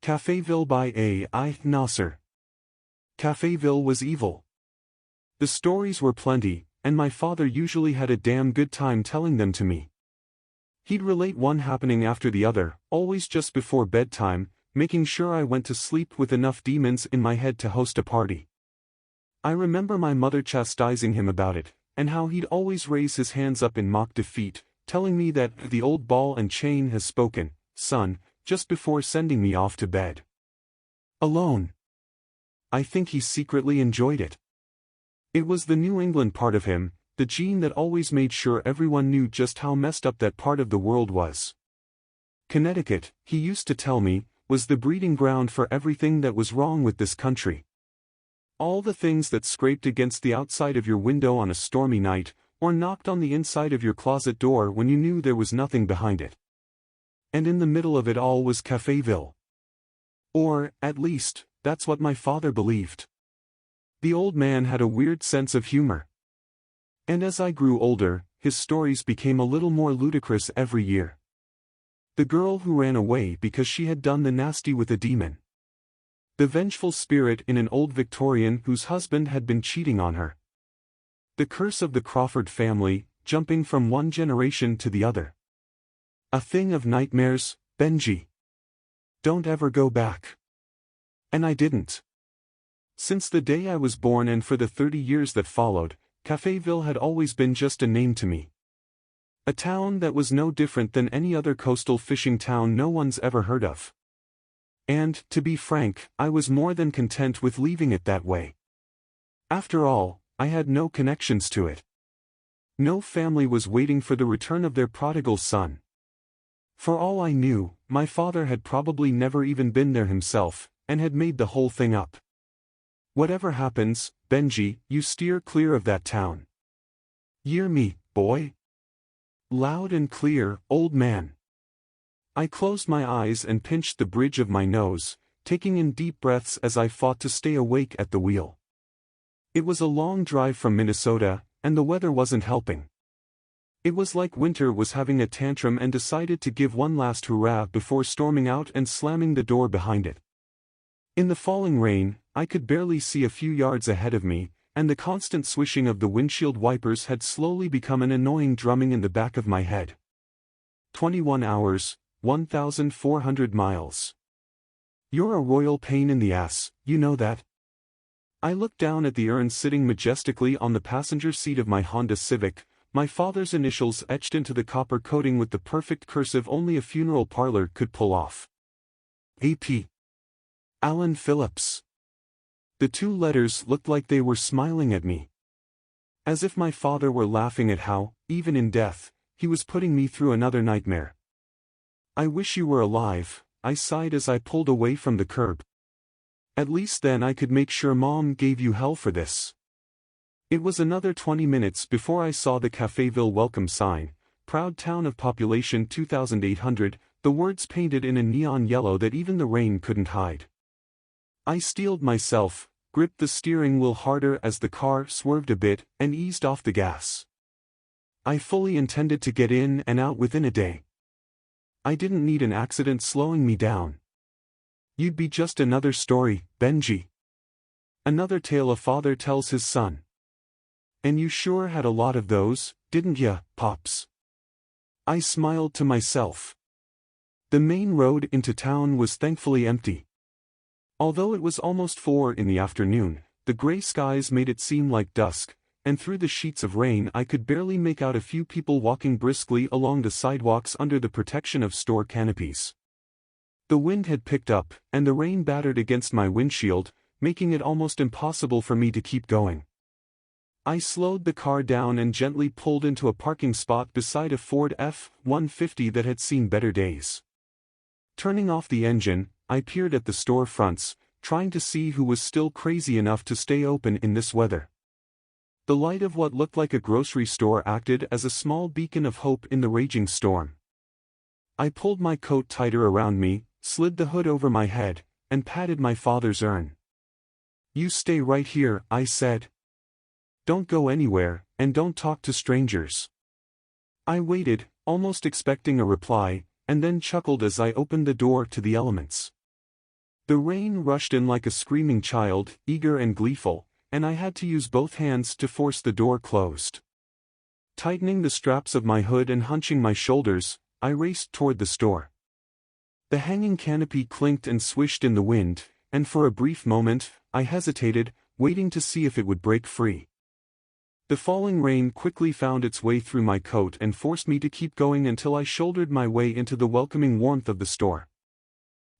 Caféville by A.I. Nasser. Caféville was evil. The stories were plenty, and my father usually had a damn good time telling them to me. He'd relate one happening after the other, always just before bedtime, making sure I went to sleep with enough demons in my head to host a party. I remember my mother chastising him about it, and how he'd always raise his hands up in mock defeat, telling me that the old ball and chain has spoken, son, just before sending me off to bed. Alone. I think he secretly enjoyed it. It was the New England part of him, the gene that always made sure everyone knew just how messed up that part of the world was. Connecticut, he used to tell me, was the breeding ground for everything that was wrong with this country. All the things that scraped against the outside of your window on a stormy night, or knocked on the inside of your closet door when you knew there was nothing behind it. And in the middle of it all was Caféville. Or, at least, that's what my father believed. The old man had a weird sense of humor. And as I grew older, his stories became a little more ludicrous every year. The girl who ran away because she had done the nasty with a demon. The vengeful spirit in an old Victorian whose husband had been cheating on her. The curse of the Crawford family, jumping from one generation to the other. A thing of nightmares, Benji. Don't ever go back. And I didn't. Since the day I was born and for the 30 years that followed, Caféville had always been just a name to me. A town that was no different than any other coastal fishing town no one's ever heard of. And, to be frank, I was more than content with leaving it that way. After all, I had no connections to it. No family was waiting for the return of their prodigal son. For all I knew, my father had probably never even been there himself, and had made the whole thing up. Whatever happens, Benji, you steer clear of that town. Hear me, boy? Loud and clear, old man. I closed my eyes and pinched the bridge of my nose, taking in deep breaths as I fought to stay awake at the wheel. It was a long drive from Minnesota, and the weather wasn't helping. It was like winter was having a tantrum and decided to give one last hurrah before storming out and slamming the door behind it. In the falling rain, I could barely see a few yards ahead of me, and the constant swishing of the windshield wipers had slowly become an annoying drumming in the back of my head. 21 hours, 1,400 miles. You're a royal pain in the ass, you know that? I looked down at the urn sitting majestically on the passenger seat of my Honda Civic, my father's initials etched into the copper coating with the perfect cursive only a funeral parlor could pull off. A.P. Alan Phillips. The two letters looked like they were smiling at me. As if my father were laughing at how, even in death, he was putting me through another nightmare. I wish you were alive, I sighed as I pulled away from the curb. At least then I could make sure Mom gave you hell for this. It was another 20 minutes before I saw the Caféville welcome sign, proud town of population 2,800, the words painted in a neon yellow that even the rain couldn't hide. I steeled myself, gripped the steering wheel harder as the car swerved a bit, and eased off the gas. I fully intended to get in and out within a day. I didn't need an accident slowing me down. You'd be just another story, Benji. Another tale a father tells his son. And you sure had a lot of those, didn't ya, Pops? I smiled to myself. The main road into town was thankfully empty. Although it was almost 4 in the afternoon, the gray skies made it seem like dusk, and through the sheets of rain I could barely make out a few people walking briskly along the sidewalks under the protection of store canopies. The wind had picked up, and the rain battered against my windshield, making it almost impossible for me to keep going. I slowed the car down and gently pulled into a parking spot beside a Ford F-150 that had seen better days. Turning off the engine, I peered at the store fronts, trying to see who was still crazy enough to stay open in this weather. The light of what looked like a grocery store acted as a small beacon of hope in the raging storm. I pulled my coat tighter around me, slid the hood over my head, and patted my father's urn. "You stay right here," I said. "Don't go anywhere, and don't talk to strangers." I waited, almost expecting a reply, and then chuckled as I opened the door to the elements. The rain rushed in like a screaming child, eager and gleeful, and I had to use both hands to force the door closed. Tightening the straps of my hood and hunching my shoulders, I raced toward the store. The hanging canopy clinked and swished in the wind, and for a brief moment, I hesitated, waiting to see if it would break free. The falling rain quickly found its way through my coat and forced me to keep going until I shouldered my way into the welcoming warmth of the store.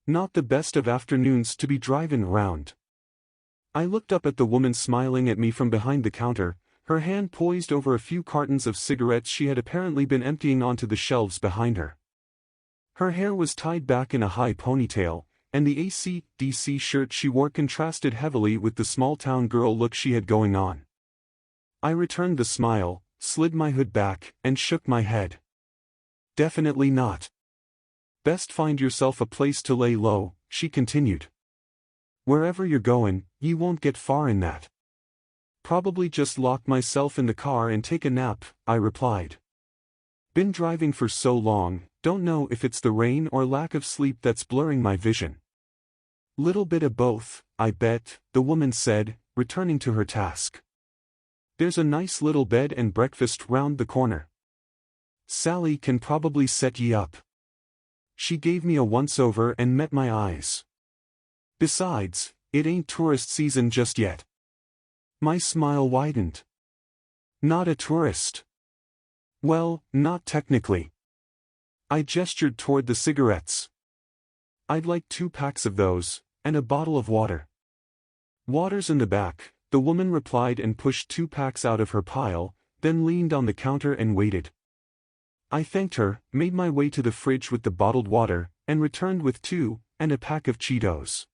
Not the best of afternoons to be driving around. I looked up at the woman smiling at me from behind the counter, her hand poised over a few cartons of cigarettes she had apparently been emptying onto the shelves behind her. Her hair was tied back in a high ponytail, and the AC/DC shirt she wore contrasted heavily with the small-town girl look she had going on. I returned the smile, slid my hood back, and shook my head. Definitely not. Best find yourself a place to lay low, she continued. Wherever you're going, you won't get far in that. Probably just lock myself in the car and take a nap, I replied. Been driving for so long, don't know if it's the rain or lack of sleep that's blurring my vision. Little bit of both, I bet, the woman said, returning to her task. There's a nice little bed and breakfast round the corner. Sally can probably set ye up. She gave me a once-over and met my eyes. Besides, it ain't tourist season just yet. My smile widened. Not a tourist. Well, not technically. I gestured toward the cigarettes. I'd like 2 packs of those, and a bottle of water. Water's in the back, the woman replied and pushed 2 packs out of her pile, then leaned on the counter and waited. I thanked her, made my way to the fridge with the bottled water, and returned with 2, and a pack of Cheetos.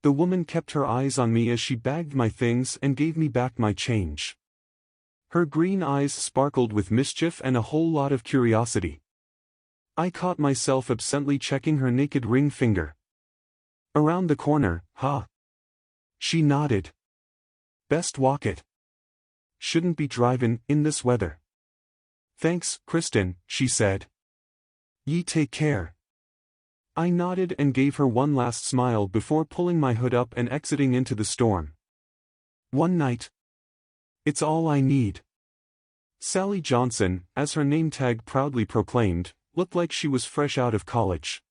The woman kept her eyes on me as she bagged my things and gave me back my change. Her green eyes sparkled with mischief and a whole lot of curiosity. I caught myself absently checking her naked ring finger. Around the corner, huh? She nodded. Best walk it. Shouldn't be driving in this weather. Thanks, Kristen, she said. Ye take care. I nodded and gave her one last smile before pulling my hood up and exiting into the storm. One night. It's all I need. Sally Johnson, as her name tag proudly proclaimed, looked like she was fresh out of college.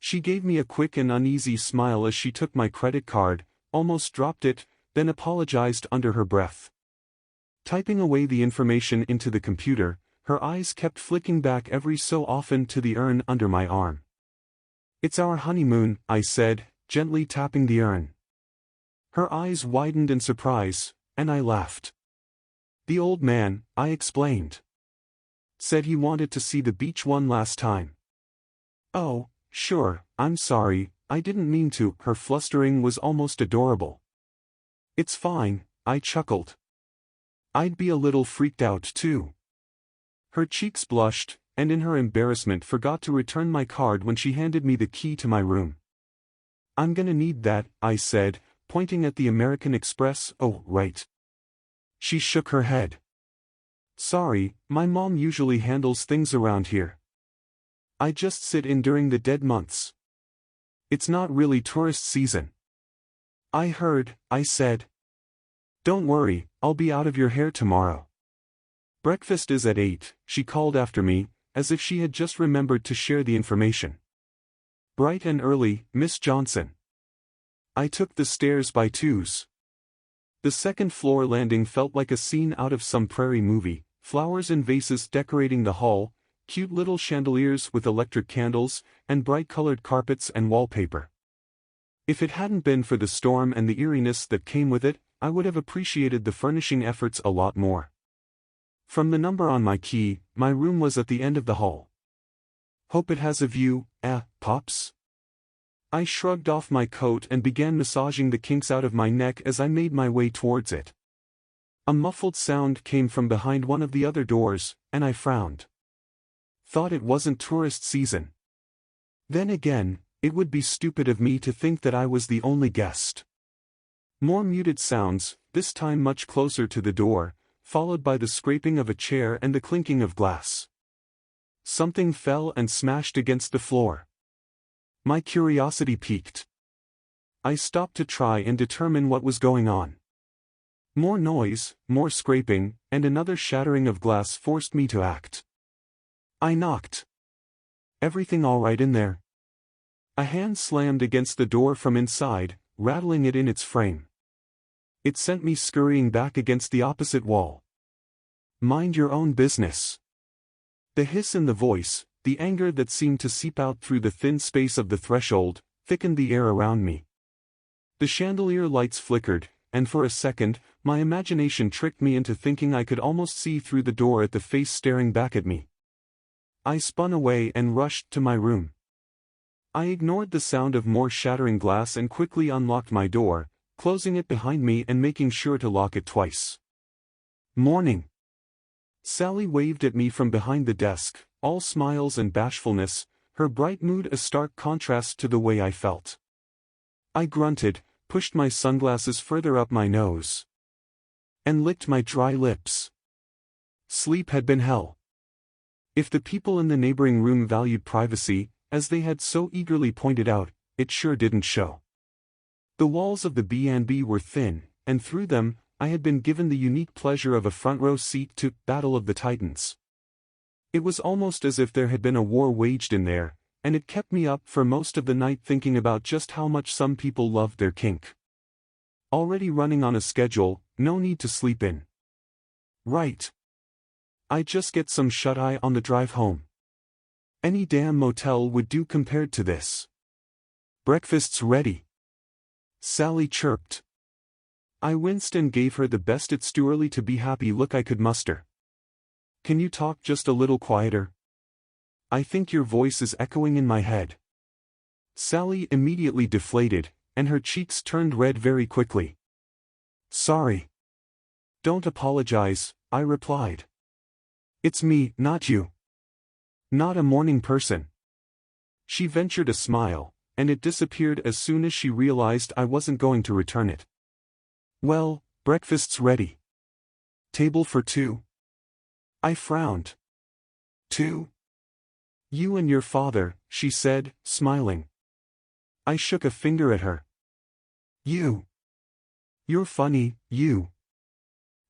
She gave me a quick and uneasy smile as she took my credit card, almost dropped it, then apologized under her breath. Typing away the information into the computer, her eyes kept flicking back every so often to the urn under my arm. It's our honeymoon, I said, gently tapping the urn. Her eyes widened in surprise, and I laughed. The old man, I explained. Said he wanted to see the beach one last time. Oh, sure, I'm sorry, I didn't mean to. Her flustering was almost adorable. It's fine, I chuckled. I'd be a little freaked out too. Her cheeks blushed, and in her embarrassment forgot to return my card when she handed me the key to my room. I'm gonna need that, I said, pointing at the American Express. Oh, right. She shook her head. Sorry, my mom usually handles things around here. I just sit in during the dead months. It's not really tourist season. I heard, I said. Don't worry, I'll be out of your hair tomorrow. Breakfast is at 8, she called after me, as if she had just remembered to share the information. Bright and early, Miss Johnson. I took the stairs by twos. The second-floor landing felt like a scene out of some prairie movie, flowers in vases decorating the hall, cute little chandeliers with electric candles, and bright-colored carpets and wallpaper. If it hadn't been for the storm and the eeriness that came with it, I would have appreciated the furnishing efforts a lot more. From the number on my key, my room was at the end of the hall. Hope it has a view, Pops? I shrugged off my coat and began massaging the kinks out of my neck as I made my way towards it. A muffled sound came from behind one of the other doors, and I frowned. Thought it wasn't tourist season. Then again, it would be stupid of me to think that I was the only guest. More muted sounds, this time much closer to the door, followed by the scraping of a chair and the clinking of glass. Something fell and smashed against the floor. My curiosity piqued. I stopped to try and determine what was going on. More noise, more scraping, and another shattering of glass forced me to act. I knocked. "Everything all right in there?" A hand slammed against the door from inside, rattling it in its frame. It sent me scurrying back against the opposite wall. "Mind your own business." The hiss in the voice, the anger that seemed to seep out through the thin space of the threshold, thickened the air around me. The chandelier lights flickered, and for a second, my imagination tricked me into thinking I could almost see through the door at the face staring back at me. I spun away and rushed to my room. I ignored the sound of more shattering glass and quickly unlocked my door, closing it behind me and making sure to lock it twice. "Morning." Sally waved at me from behind the desk, all smiles and bashfulness, her bright mood a stark contrast to the way I felt. I grunted, pushed my sunglasses further up my nose, and licked my dry lips. Sleep had been hell. If the people in the neighboring room valued privacy, as they had so eagerly pointed out, it sure didn't show. The walls of the B&B were thin, and through them, I had been given the unique pleasure of a front-row seat to Battle of the Titans. It was almost as if there had been a war waged in there, and it kept me up for most of the night thinking about just how much some people loved their kink. Already running on a schedule, no need to sleep in. Right. I'd just get some shut-eye on the drive home. Any damn motel would do compared to this. "Breakfast's ready," Sally chirped. I winced and gave her the best it's too early to be happy look I could muster. "Can you talk just a little quieter? I think your voice is echoing in my head." Sally immediately deflated, and her cheeks turned red very quickly. "Sorry." "Don't apologize," I replied. "It's me, not you. Not a morning person." She ventured a smile, and it disappeared as soon as she realized I wasn't going to return it. "Well, breakfast's ready. Table for two." I frowned. "Two? You and your father," she said, smiling. I shook a finger at her. "You. You're funny, you."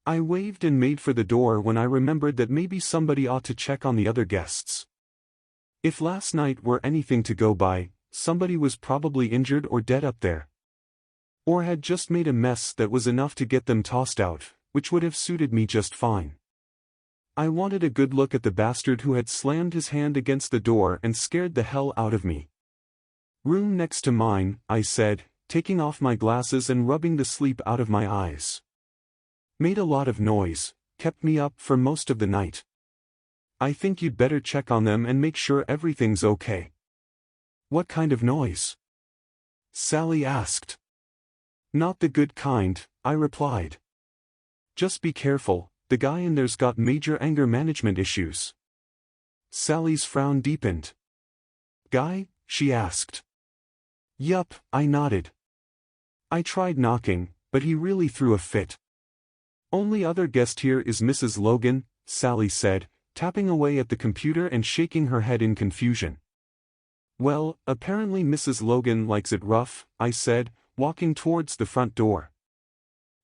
I waved and made for the door when I remembered that maybe somebody ought to check on the other guests. If last night were anything to go by, somebody was probably injured or dead up there. Or had just made a mess that was enough to get them tossed out, which would have suited me just fine. I wanted a good look at the bastard who had slammed his hand against the door and scared the hell out of me. "Room next to mine," I said, taking off my glasses and rubbing the sleep out of my eyes. "Made a lot of noise, kept me up for most of the night. I think you'd better check on them and make sure everything's okay." "What kind of noise?" Sally asked. "Not the good kind," I replied. "Just be careful, the guy in there's got major anger management issues." Sally's frown deepened. "Guy?" she asked. "Yup," I nodded. "I tried knocking, but he really threw a fit." "Only other guest here is Mrs. Logan," Sally said, tapping away at the computer and shaking her head in confusion. "Well, apparently Mrs. Logan likes it rough," I said, walking towards the front door.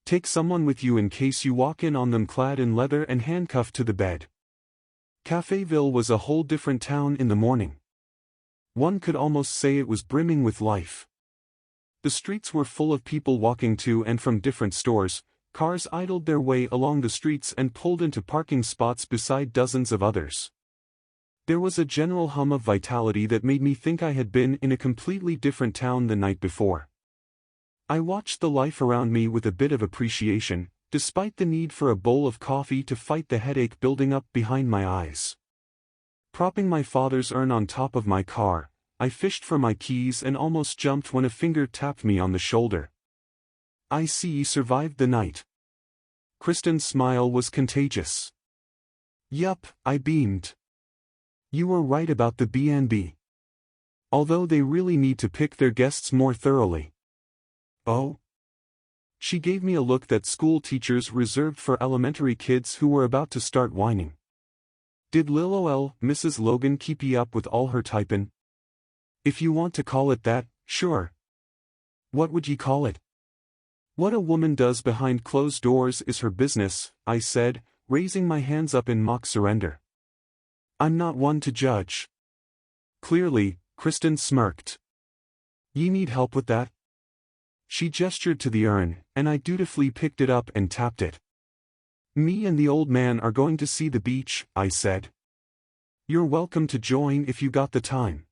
"Take someone with you in case you walk in on them clad in leather and handcuffed to the bed." Caféville was a whole different town in the morning. One could almost say it was brimming with life. The streets were full of people walking to and from different stores. Cars idled their way along the streets and pulled into parking spots beside dozens of others. There was a general hum of vitality that made me think I had been in a completely different town the night before. I watched the life around me with a bit of appreciation, despite the need for a bowl of coffee to fight the headache building up behind my eyes. Propping my father's urn on top of my car, I fished for my keys and almost jumped when a finger tapped me on the shoulder. "I see you survived the night." Kristen's smile was contagious. "Yup," I beamed. "You were right about the B&B. Although they really need to pick their guests more thoroughly." "Oh?" She gave me a look that school teachers reserved for elementary kids who were about to start whining. "Did LOL, Mrs. Logan keep ye up with all her typin'?" "If you want to call it that, sure." What would ye call it? What a woman does behind closed doors is her business, I said, raising my hands up in mock surrender. I'm not one to judge. Clearly, Kristen smirked. Ye need help with that? She gestured to the urn, and I dutifully picked it up and tapped it. Me and the old man are going to see the beach, I said. You're welcome to join if you got the time.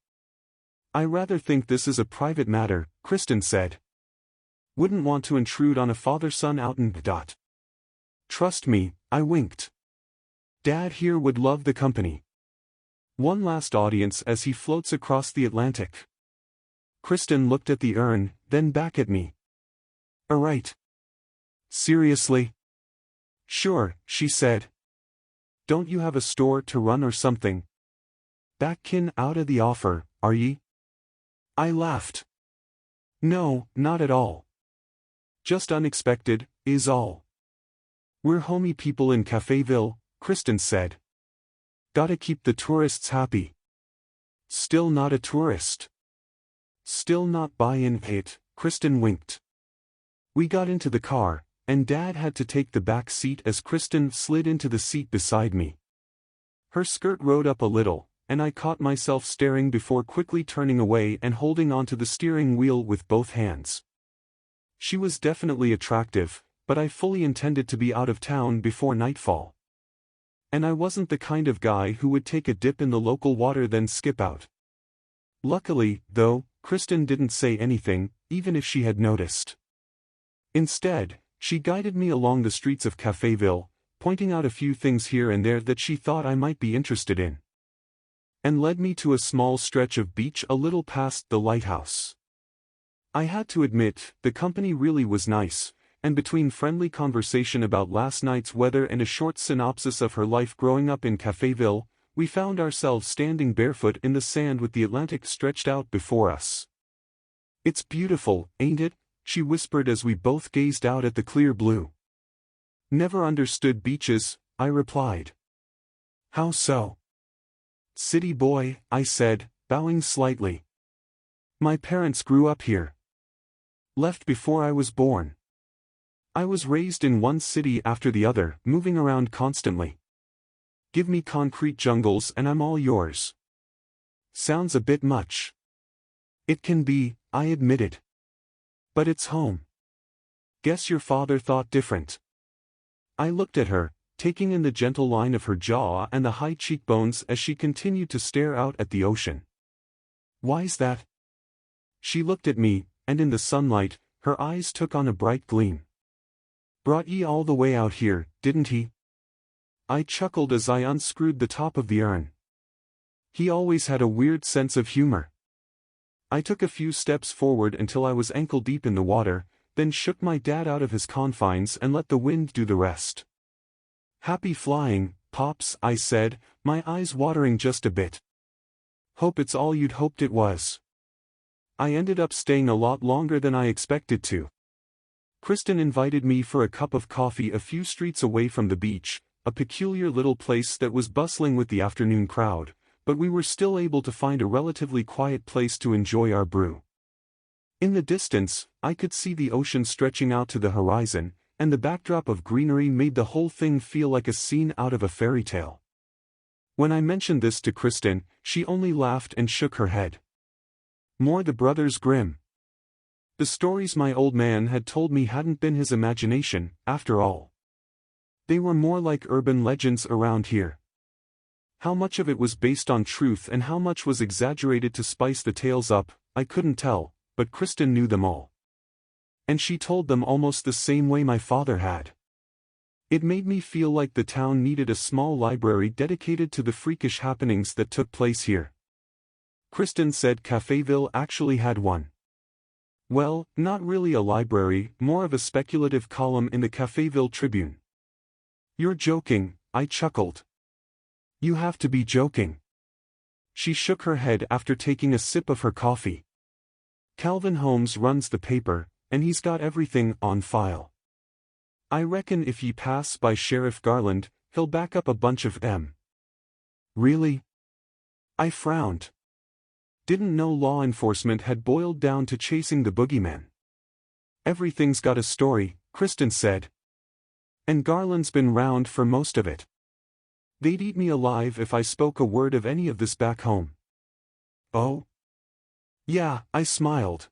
I rather think this is a private matter, Kristen said. Wouldn't want to intrude on a father-son outing. Trust me, I winked. Dad here would love the company. One last audience as he floats across the Atlantic. Kristen looked at the urn, then back at me. Alright. Seriously? Sure, she said. Don't you have a store to run or something? Backin' out of the offer, are ye? I laughed. No, not at all. Just unexpected, is all. We're homey people in Caféville, Kristen said. Gotta keep the tourists happy. Still not a tourist. Still not buyin' it, Kristen winked. We got into the car, and Dad had to take the back seat as Kristen slid into the seat beside me. Her skirt rode up a little, and I caught myself staring before quickly turning away and holding onto the steering wheel with both hands. She was definitely attractive, but I fully intended to be out of town before nightfall. And I wasn't the kind of guy who would take a dip in the local water then skip out. Luckily, though, Kristen didn't say anything, even if she had noticed. Instead, she guided me along the streets of Caféville, pointing out a few things here and there that she thought I might be interested in. And led me to a small stretch of beach a little past the lighthouse. I had to admit, the company really was nice, and between friendly conversation about last night's weather and a short synopsis of her life growing up in Caféville, we found ourselves standing barefoot in the sand with the Atlantic stretched out before us. It's beautiful, ain't it? She whispered as we both gazed out at the clear blue. Never understood beaches, I replied. How so? City boy, I said, bowing slightly. My parents grew up here. Left before I was born. I was raised in one city after the other, moving around constantly. Give me concrete jungles and I'm all yours. Sounds a bit much. It can be, I admitted. But it's home. Guess your father thought different. I looked at her, taking in the gentle line of her jaw and the high cheekbones as she continued to stare out at the ocean. Why's that? She looked at me, and in the sunlight, her eyes took on a bright gleam. Brought ye all the way out here, didn't he? I chuckled as I unscrewed the top of the urn. He always had a weird sense of humor. I took a few steps forward until I was ankle-deep in the water, then shook my dad out of his confines and let the wind do the rest. Happy flying, Pops, I said, my eyes watering just a bit. Hope it's all you'd hoped it was. I ended up staying a lot longer than I expected to. Kristen invited me for a cup of coffee a few streets away from the beach, a peculiar little place that was bustling with the afternoon crowd, but we were still able to find a relatively quiet place to enjoy our brew. In the distance, I could see the ocean stretching out to the horizon, and the backdrop of greenery made the whole thing feel like a scene out of a fairy tale. When I mentioned this to Kristen, she only laughed and shook her head. More the Brothers Grimm. The stories my old man had told me hadn't been his imagination, after all. They were more like urban legends around here. How much of it was based on truth and how much was exaggerated to spice the tales up, I couldn't tell, but Kristen knew them all. And she told them almost the same way my father had. It made me feel like the town needed a small library dedicated to the freakish happenings that took place here. Kristen said Caféville actually had one. Well, not really a library, more of a speculative column in the Caféville Tribune. You're joking, I chuckled. You have to be joking. She shook her head after taking a sip of her coffee. Calvin Holmes runs the paper, and he's got everything on file. I reckon if ye pass by Sheriff Garland, he'll back up a bunch of them. Really? I frowned. Didn't know law enforcement had boiled down to chasing the boogeyman. Everything's got a story, Kristen said. And Garland's been round for most of it. They'd eat me alive if I spoke a word of any of this back home. Oh? Yeah, I smiled.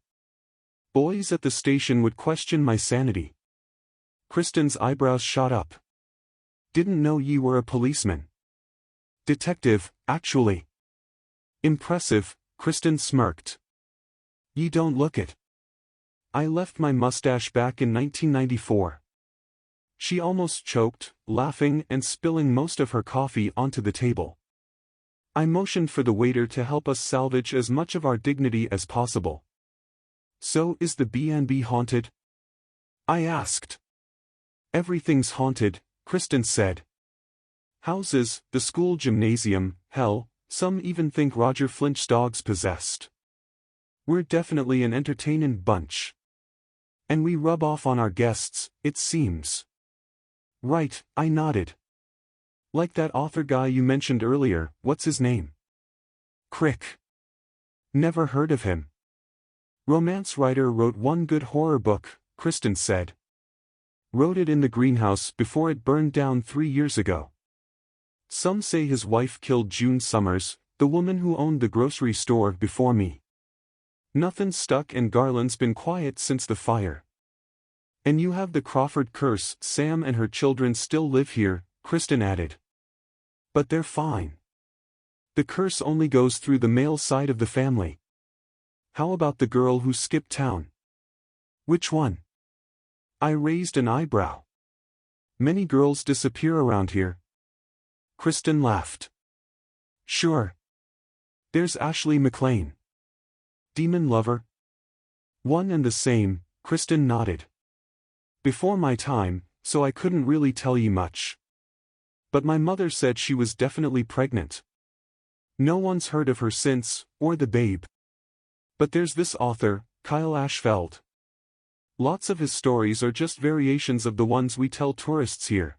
Boys at the station would question my sanity. Kristen's eyebrows shot up. Didn't know ye were a policeman. Detective, actually. Impressive, Kristen smirked. Ye don't look it. I left my mustache back in 1994. She almost choked, laughing and spilling most of her coffee onto the table. I motioned for the waiter to help us salvage as much of our dignity as possible. So is the B&B haunted? I asked. Everything's haunted, Kristen said. Houses, the school gymnasium, hell, some even think Roger Flint's dog's possessed. We're definitely an entertainin' bunch. And we rub off on our guests, it seems. Right, I nodded. Like that author guy you mentioned earlier, what's his name? Crick. Never heard of him. Romance writer wrote one good horror book, Kristen said. Wrote it in the greenhouse before it burned down 3 years ago. Some say his wife killed June Summers, the woman who owned the grocery store before me. Nothing's stuck and Garland's been quiet since the fire. And you have the Crawford curse. Sam and her children still live here, Kristen added. But they're fine. The curse only goes through the male side of the family. How about the girl who skipped town? Which one? I raised an eyebrow. Many girls disappear around here. Kristen laughed. Sure. There's Ashley McLean. Demon lover? One and the same, Kristen nodded. Before my time, so I couldn't really tell you much. But my mother said she was definitely pregnant. No one's heard of her since, or the babe. But there's this author, Kyle Ashfeld. Lots of his stories are just variations of the ones we tell tourists here.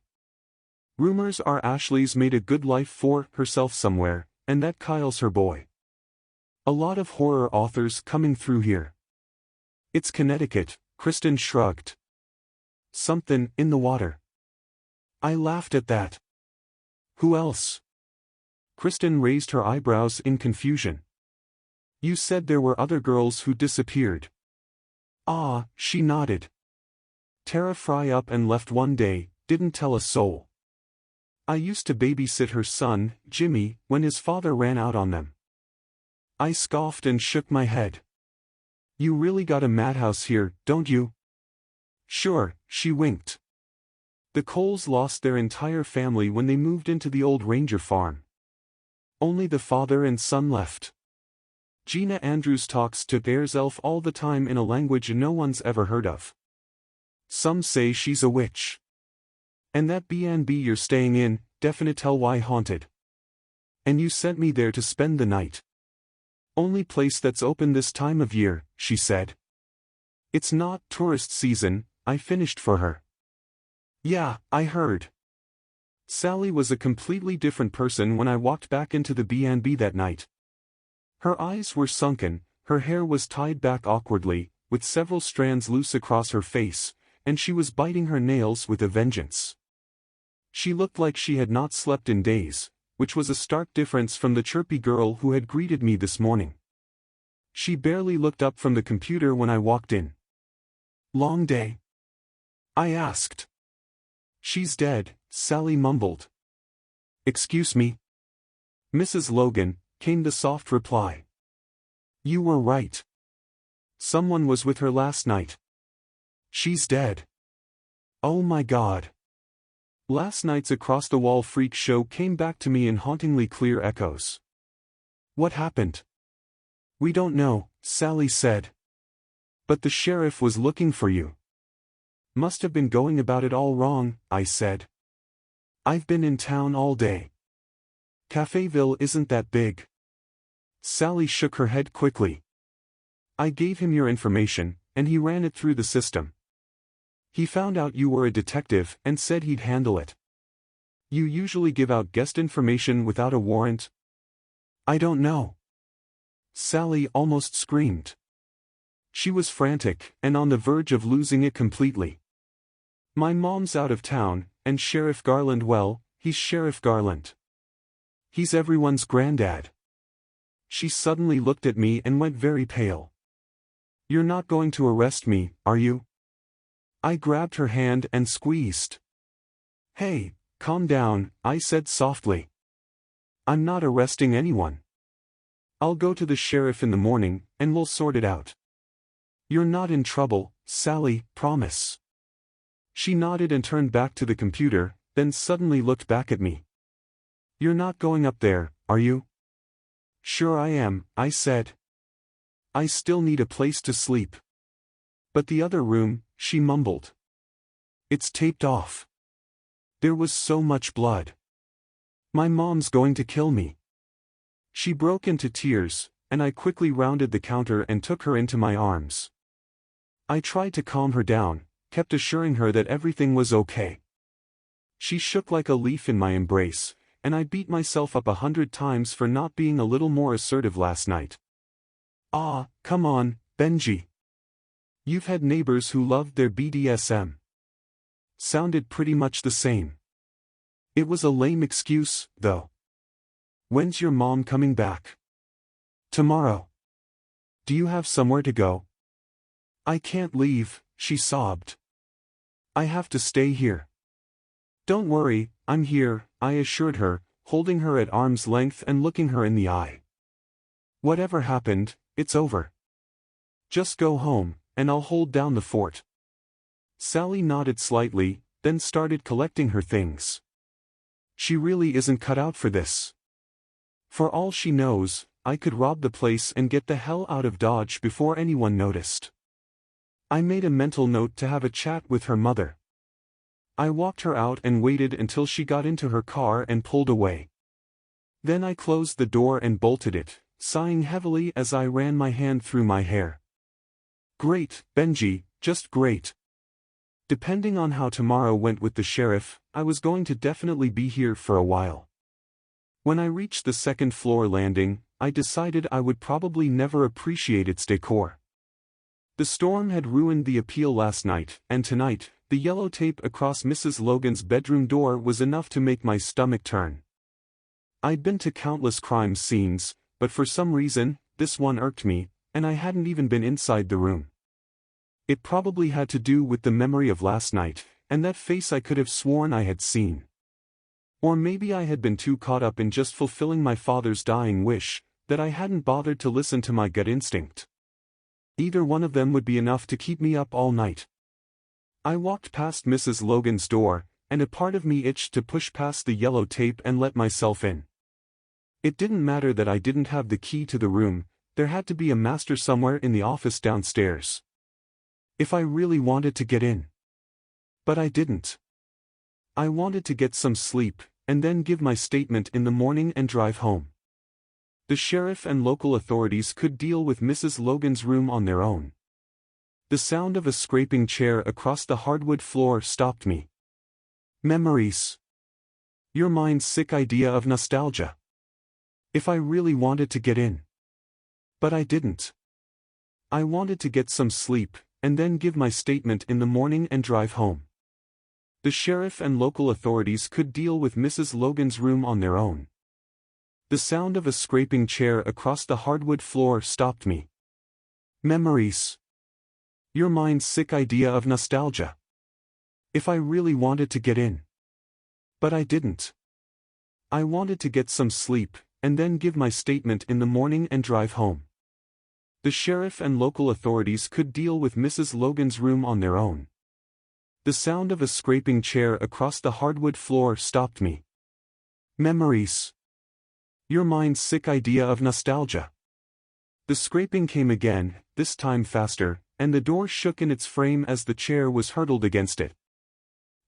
Rumors are Ashley's made a good life for herself somewhere, and that Kyle's her boy. A lot of horror authors coming through here. It's Connecticut, Kristen shrugged. Something in the water. I laughed at that. Who else? Kristen raised her eyebrows in confusion. You said there were other girls who disappeared. Ah, she nodded. Tara Fry up and left one day, didn't tell a soul. I used to babysit her son, Jimmy, when his father ran out on them. I scoffed and shook my head. You really got a madhouse here, don't you? Sure, she winked. The Coles lost their entire family when they moved into the old Ranger farm. Only the father and son left. Gina Andrews talks to Bear's elf all the time in a language no one's ever heard of. Some say she's a witch. And that B&B you're staying in, definite tell why haunted. And you sent me there to spend the night. Only place that's open this time of year, she said. It's not tourist season, I finished for her. Yeah, I heard. Sally was a completely different person when I walked back into the B&B that night. Her eyes were sunken, her hair was tied back awkwardly, with several strands loose across her face, and she was biting her nails with a vengeance. She looked like she had not slept in days, which was a stark difference from the chirpy girl who had greeted me this morning. She barely looked up from the computer when I walked in. Long day? I asked. She's dead, Sally mumbled. Excuse me? Mrs. Logan, came the soft reply. You were right. Someone was with her last night. She's dead. Oh my God. Last night's across-the-wall freak show came back to me in hauntingly clear echoes. What happened? We don't know, Sally said. But the sheriff was looking for you. Must have been going about it all wrong, I said. I've been in town all day. Caféville isn't that big. Sally shook her head quickly. I gave him your information, and he ran it through the system. He found out you were a detective and said he'd handle it. You usually give out guest information without a warrant? I don't know. Sally almost screamed. She was frantic, and on the verge of losing it completely. My mom's out of town, and Sheriff Garland, well, he's Sheriff Garland. He's everyone's granddad. She suddenly looked at me and went very pale. You're not going to arrest me, are you? I grabbed her hand and squeezed. Hey, calm down, I said softly. I'm not arresting anyone. I'll go to the sheriff in the morning, and we'll sort it out. You're not in trouble, Sally, promise. She nodded and turned back to the computer, then suddenly looked back at me. You're not going up there, are you? Sure I am, I said. I still need a place to sleep. But the other room, she mumbled. It's taped off. There was so much blood. My mom's going to kill me. She broke into tears, and I quickly rounded the counter and took her into my arms. I tried to calm her down, kept assuring her that everything was okay. She shook like a leaf in my embrace, and I beat myself up 100 times for not being a little more assertive last night. Ah, come on, Benji. You've had neighbors who loved their BDSM. Sounded pretty much the same. It was a lame excuse, though. When's your mom coming back? Tomorrow. Do you have somewhere to go? I can't leave, she sobbed. I have to stay here. Don't worry, I'm here, I assured her, holding her at arm's length and looking her in the eye. Whatever happened, it's over. Just go home, and I'll hold down the fort. Sally nodded slightly, then started collecting her things. She really isn't cut out for this. For all she knows, I could rob the place and get the hell out of Dodge before anyone noticed. I made a mental note to have a chat with her mother. I walked her out and waited until she got into her car and pulled away. Then I closed the door and bolted it, sighing heavily as I ran my hand through my hair. Great, Benji, just great. Depending on how tomorrow went with the sheriff, I was going to definitely be here for a while. When I reached the second floor landing, I decided I would probably never appreciate its decor. The storm had ruined the appeal last night, and tonight, the yellow tape across Mrs. Logan's bedroom door was enough to make my stomach turn. I'd been to countless crime scenes, but for some reason, this one irked me, and I hadn't even been inside the room. It probably had to do with the memory of last night, and that face I could have sworn I had seen. Or maybe I had been too caught up in just fulfilling my father's dying wish, that I hadn't bothered to listen to my gut instinct. Either one of them would be enough to keep me up all night. I walked past Mrs. Logan's door, and a part of me itched to push past the yellow tape and let myself in. It didn't matter that I didn't have the key to the room, there had to be a master somewhere in the office downstairs. If I really wanted to get in. But I didn't. I wanted to get some sleep, and then give my statement in the morning and drive home. The sheriff and local authorities could deal with Mrs. Logan's room on their own. The sound of a scraping chair across the hardwood floor stopped me. Memories. Your mind's sick idea of nostalgia. If I really wanted to get in. But I didn't. I wanted to get some sleep, and then give my statement in the morning and drive home. The sheriff and local authorities could deal with Mrs. Logan's room on their own. The sound of a scraping chair across the hardwood floor stopped me. Memories. Your mind's sick idea of nostalgia. If I really wanted to get in. But I didn't. I wanted to get some sleep, and then give my statement in the morning and drive home. The sheriff and local authorities could deal with Mrs. Logan's room on their own. The sound of a scraping chair across the hardwood floor stopped me. Memories. Your mind's sick idea of nostalgia. The scraping came again, this time faster, and the door shook in its frame as the chair was hurtled against it.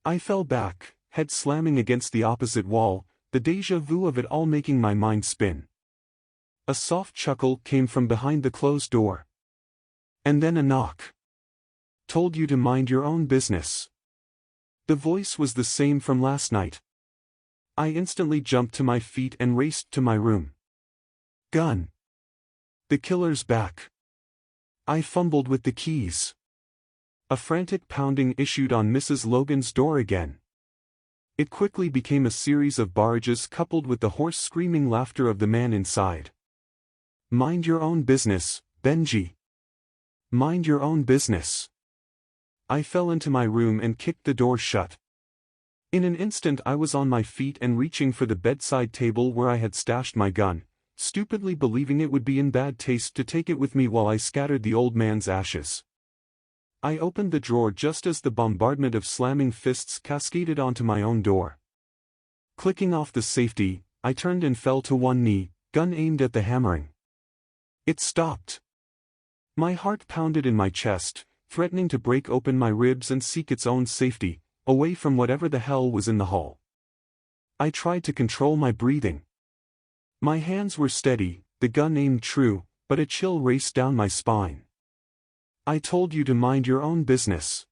I fell back, head slamming against the opposite wall, the déjà vu of it all making my mind spin. A soft chuckle came from behind the closed door. And then a knock. Told you to mind your own business. The voice was the same from last night. I instantly jumped to my feet and raced to my room. Gun. The killer's back. I fumbled with the keys. A frantic pounding issued on Mrs. Logan's door again. It quickly became a series of barrages coupled with the hoarse screaming laughter of the man inside. "Mind your own business, Benji. Mind your own business." I fell into my room and kicked the door shut. In an instant I was on my feet and reaching for the bedside table where I had stashed my gun, stupidly believing it would be in bad taste to take it with me while I scattered the old man's ashes. I opened the drawer just as the bombardment of slamming fists cascaded onto my own door. Clicking off the safety, I turned and fell to one knee, gun aimed at the hammering. It stopped. My heart pounded in my chest, threatening to break open my ribs and seek its own safety, away from whatever the hell was in the hall. I tried to control my breathing. My hands were steady, the gun aimed true, but a chill raced down my spine. "I told you to mind your own business."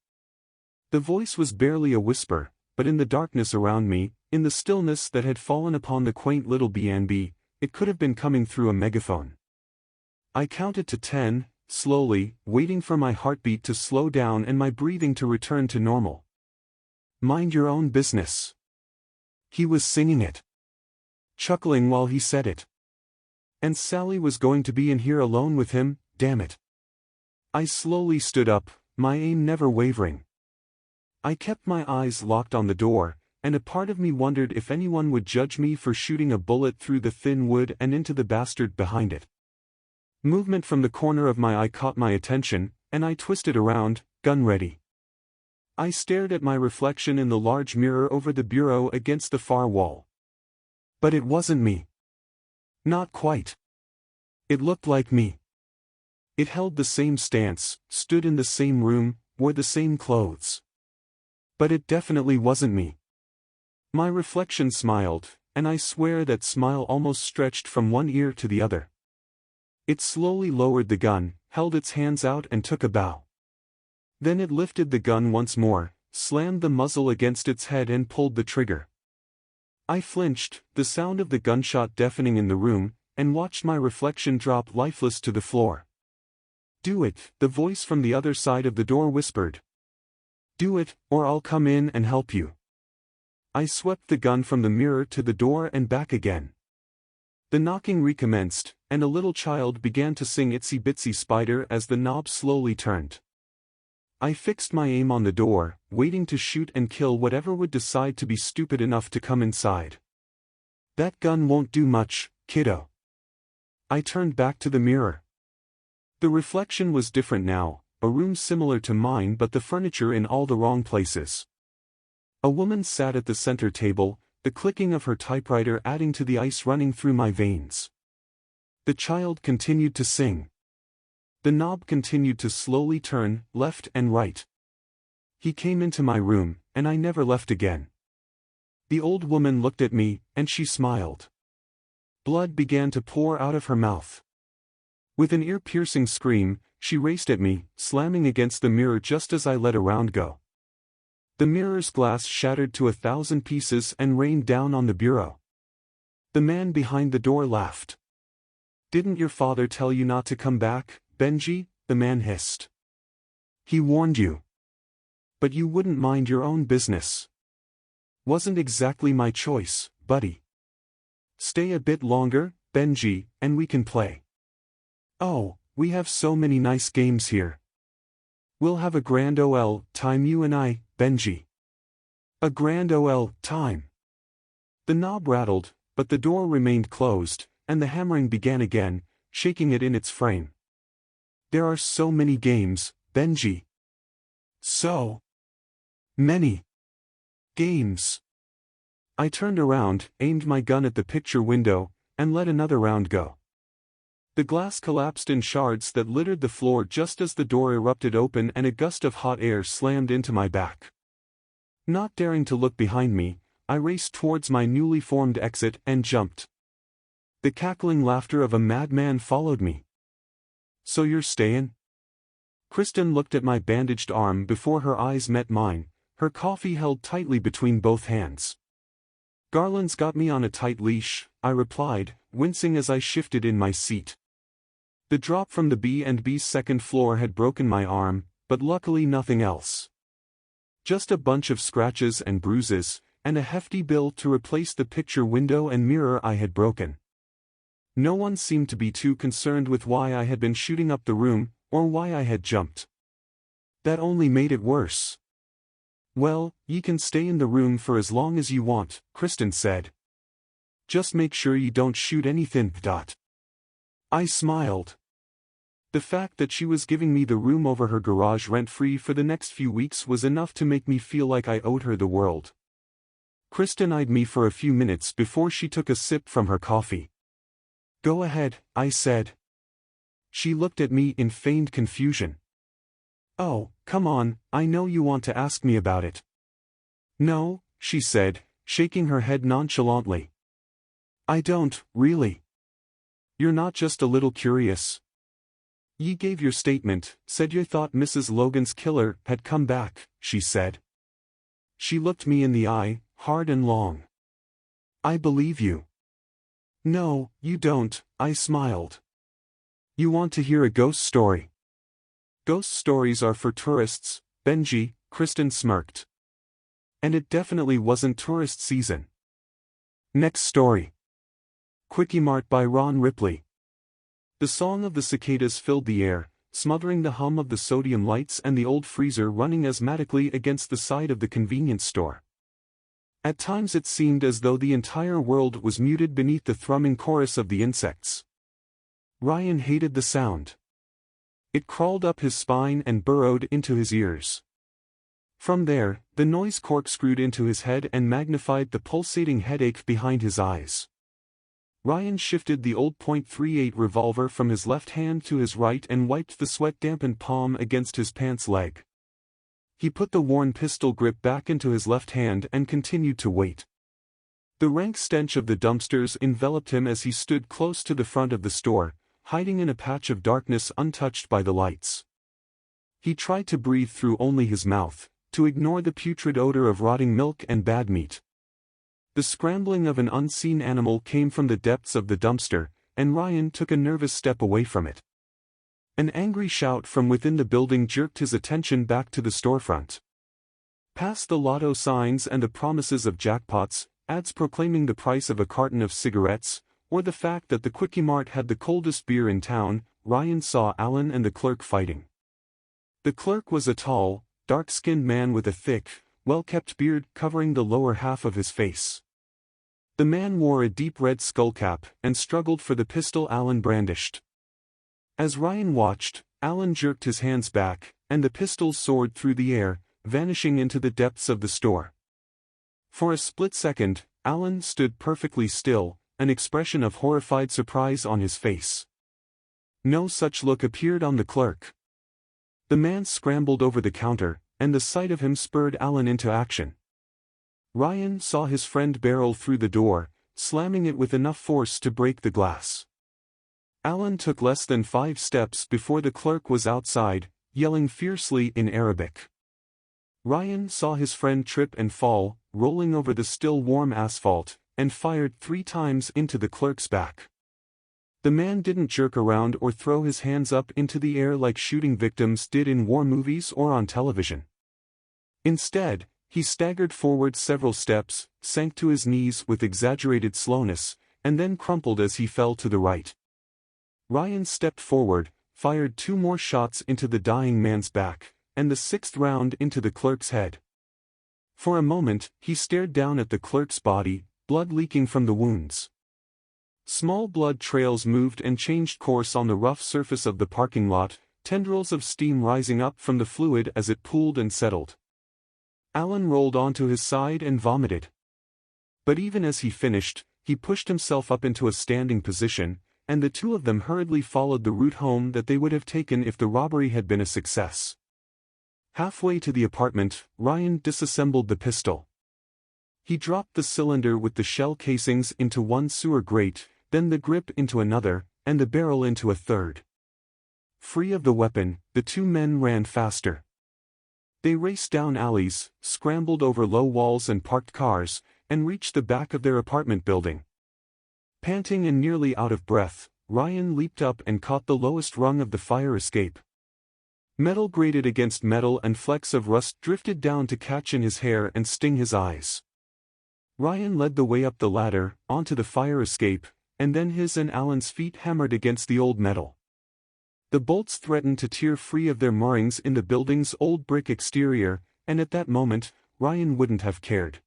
The voice was barely a whisper, but in the darkness around me, in the stillness that had fallen upon the quaint little B&B, it could have been coming through a megaphone. I counted to 10, slowly, waiting for my heartbeat to slow down and my breathing to return to normal. "Mind your own business." He was singing it. Chuckling while he said it. And Sally was going to be in here alone with him, damn it. I slowly stood up, my aim never wavering. I kept my eyes locked on the door, and a part of me wondered if anyone would judge me for shooting a bullet through the thin wood and into the bastard behind it. Movement from the corner of my eye caught my attention, and I twisted around, gun ready. I stared at my reflection in the large mirror over the bureau against the far wall. But it wasn't me. Not quite. It looked like me. It held the same stance, stood in the same room, wore the same clothes. But it definitely wasn't me. My reflection smiled, and I swear that smile almost stretched from one ear to the other. It slowly lowered the gun, held its hands out and took a bow. Then it lifted the gun once more, slammed the muzzle against its head and pulled the trigger. I flinched, the sound of the gunshot deafening in the room, and watched my reflection drop lifeless to the floor. "Do it," the voice from the other side of the door whispered. "Do it, or I'll come in and help you." I swept the gun from the mirror to the door and back again. The knocking recommenced, and a little child began to sing Itsy Bitsy Spider as the knob slowly turned. I fixed my aim on the door, waiting to shoot and kill whatever would decide to be stupid enough to come inside. "That gun won't do much, kiddo." I turned back to the mirror. The reflection was different now, a room similar to mine but the furniture in all the wrong places. A woman sat at the center table, the clicking of her typewriter adding to the ice running through my veins. The child continued to sing. The knob continued to slowly turn, left and right. He came into my room, and I never left again. The old woman looked at me, and she smiled. Blood began to pour out of her mouth. With an ear-piercing scream, she raced at me, slamming against the mirror just as I let a round go. The mirror's glass shattered to 1,000 pieces and rained down on the bureau. The man behind the door laughed. "Didn't your father tell you not to come back, Benji?" the man hissed. "He warned you. But you wouldn't mind your own business." "Wasn't exactly my choice, buddy. Stay a bit longer, Benji, and we can play. Oh, we have so many nice games here. We'll have a grand OL time you and I, Benji. A grand OL time." The knob rattled, but the door remained closed, and the hammering began again, shaking it in its frame. "There are so many games, Benji. So many games." I turned around, aimed my gun at the picture window, and let another round go. The glass collapsed in shards that littered the floor just as the door erupted open and a gust of hot air slammed into my back. Not daring to look behind me, I raced towards my newly formed exit and jumped. The cackling laughter of a madman followed me. "So you're stayin'?" Kristen looked at my bandaged arm before her eyes met mine, her coffee held tightly between both hands. "Garland's got me on a tight leash," I replied, wincing as I shifted in my seat. The drop from the B&B's second floor had broken my arm, but luckily nothing else. Just a bunch of scratches and bruises, and a hefty bill to replace the picture window and mirror I had broken. No one seemed to be too concerned with why I had been shooting up the room, or why I had jumped. That only made it worse. "Well, ye can stay in the room for as long as you want," Kristen said. "Just make sure you don't shoot anything." I smiled. The fact that she was giving me the room over her garage rent-free for the next few weeks was enough to make me feel like I owed her the world. Kristen eyed me for a few minutes before she took a sip from her coffee. "Go ahead," I said. She looked at me in feigned confusion. "Oh, come on, I know you want to ask me about it." "No," she said, shaking her head nonchalantly. "I don't, really." "You're not just a little curious? Ye gave your statement, said you thought Mrs. Logan's killer had come back," she said. She looked me in the eye, hard and long. "I believe you." "No, you don't," I smiled. "You want to hear a ghost story?" "Ghost stories are for tourists, Benji," Kristen smirked. And it definitely wasn't tourist season. Next story. Quickie Mart by Ron Ripley. The song of the cicadas filled the air, smothering the hum of the sodium lights and the old freezer running asthmatically against the side of the convenience store. At times it seemed as though the entire world was muted beneath the thrumming chorus of the insects. Ryan hated the sound. It crawled up his spine and burrowed into his ears. From there, the noise corkscrewed into his head and magnified the pulsating headache behind his eyes. Ryan shifted the old .38 revolver from his left hand to his right and wiped the sweat-dampened palm against his pants leg. He put the worn pistol grip back into his left hand and continued to wait. The rank stench of the dumpsters enveloped him as he stood close to the front of the store, hiding in a patch of darkness untouched by the lights. He tried to breathe through only his mouth, to ignore the putrid odor of rotting milk and bad meat. The scrambling of an unseen animal came from the depths of the dumpster, and Ryan took a nervous step away from it. An angry shout from within the building jerked his attention back to the storefront. Past the lotto signs and the promises of jackpots, ads proclaiming the price of a carton of cigarettes, or the fact that the Quickie Mart had the coldest beer in town, Ryan saw Alan and the clerk fighting. The clerk was a tall, dark-skinned man with a thick, well-kept beard covering the lower half of his face. The man wore a deep red skullcap and struggled for the pistol Alan brandished. As Ryan watched, Alan jerked his hands back, and the pistol soared through the air, vanishing into the depths of the store. For a split second, Alan stood perfectly still, an expression of horrified surprise on his face. No such look appeared on the clerk. The man scrambled over the counter, and the sight of him spurred Alan into action. Ryan saw his friend barrel through the door, slamming it with enough force to break the glass. Alan took less than 5 steps before the clerk was outside, yelling fiercely in Arabic. Ryan saw his friend trip and fall, rolling over the still warm asphalt, and fired 3 times into the clerk's back. The man didn't jerk around or throw his hands up into the air like shooting victims did in war movies or on television. Instead, he staggered forward several steps, sank to his knees with exaggerated slowness, and then crumpled as he fell to the right. Ryan stepped forward, fired 2 more shots into the dying man's back, and the 6th round into the clerk's head. For a moment, he stared down at the clerk's body, blood leaking from the wounds. Small blood trails moved and changed course on the rough surface of the parking lot, tendrils of steam rising up from the fluid as it pooled and settled. Alan rolled onto his side and vomited. But even as he finished, he pushed himself up into a standing position, and the 2 of them hurriedly followed the route home that they would have taken if the robbery had been a success. Halfway to the apartment, Ryan disassembled the pistol. He dropped the cylinder with the shell casings into one sewer grate, then the grip into another, and the barrel into a third. Free of the weapon, the 2 men ran faster. They raced down alleys, scrambled over low walls and parked cars, and reached the back of their apartment building. Panting and nearly out of breath, Ryan leaped up and caught the lowest rung of the fire escape. Metal grated against metal and flecks of rust drifted down to catch in his hair and sting his eyes. Ryan led the way up the ladder, onto the fire escape, and then his and Alan's feet hammered against the old metal. The bolts threatened to tear free of their moorings in the building's old brick exterior, and at that moment, Ryan wouldn't have cared.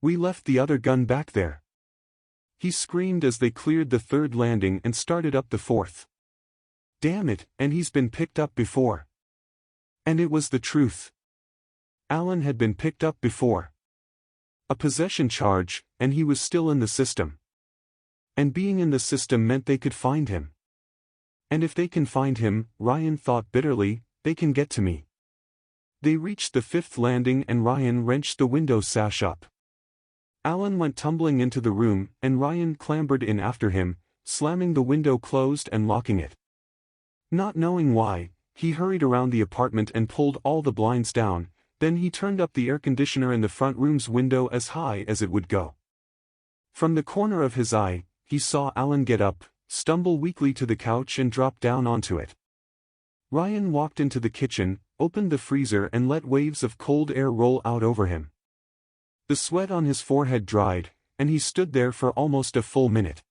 "We left the other gun back there," he screamed as they cleared the third landing and started up the fourth. "Damn it, and he's been picked up before." And it was the truth. Alan had been picked up before. A possession charge, and he was still in the system. And being in the system meant they could find him. And if they can find him, Ryan thought bitterly, they can get to me. They reached the fifth landing and Ryan wrenched the window sash up. Alan went tumbling into the room, and Ryan clambered in after him, slamming the window closed and locking it. Not knowing why, he hurried around the apartment and pulled all the blinds down, then he turned up the air conditioner in the front room's window as high as it would go. From the corner of his eye, he saw Alan get up, stumble weakly to the couch and drop down onto it. Ryan walked into the kitchen, opened the freezer and let waves of cold air roll out over him. The sweat on his forehead dried, and he stood there for almost a full minute.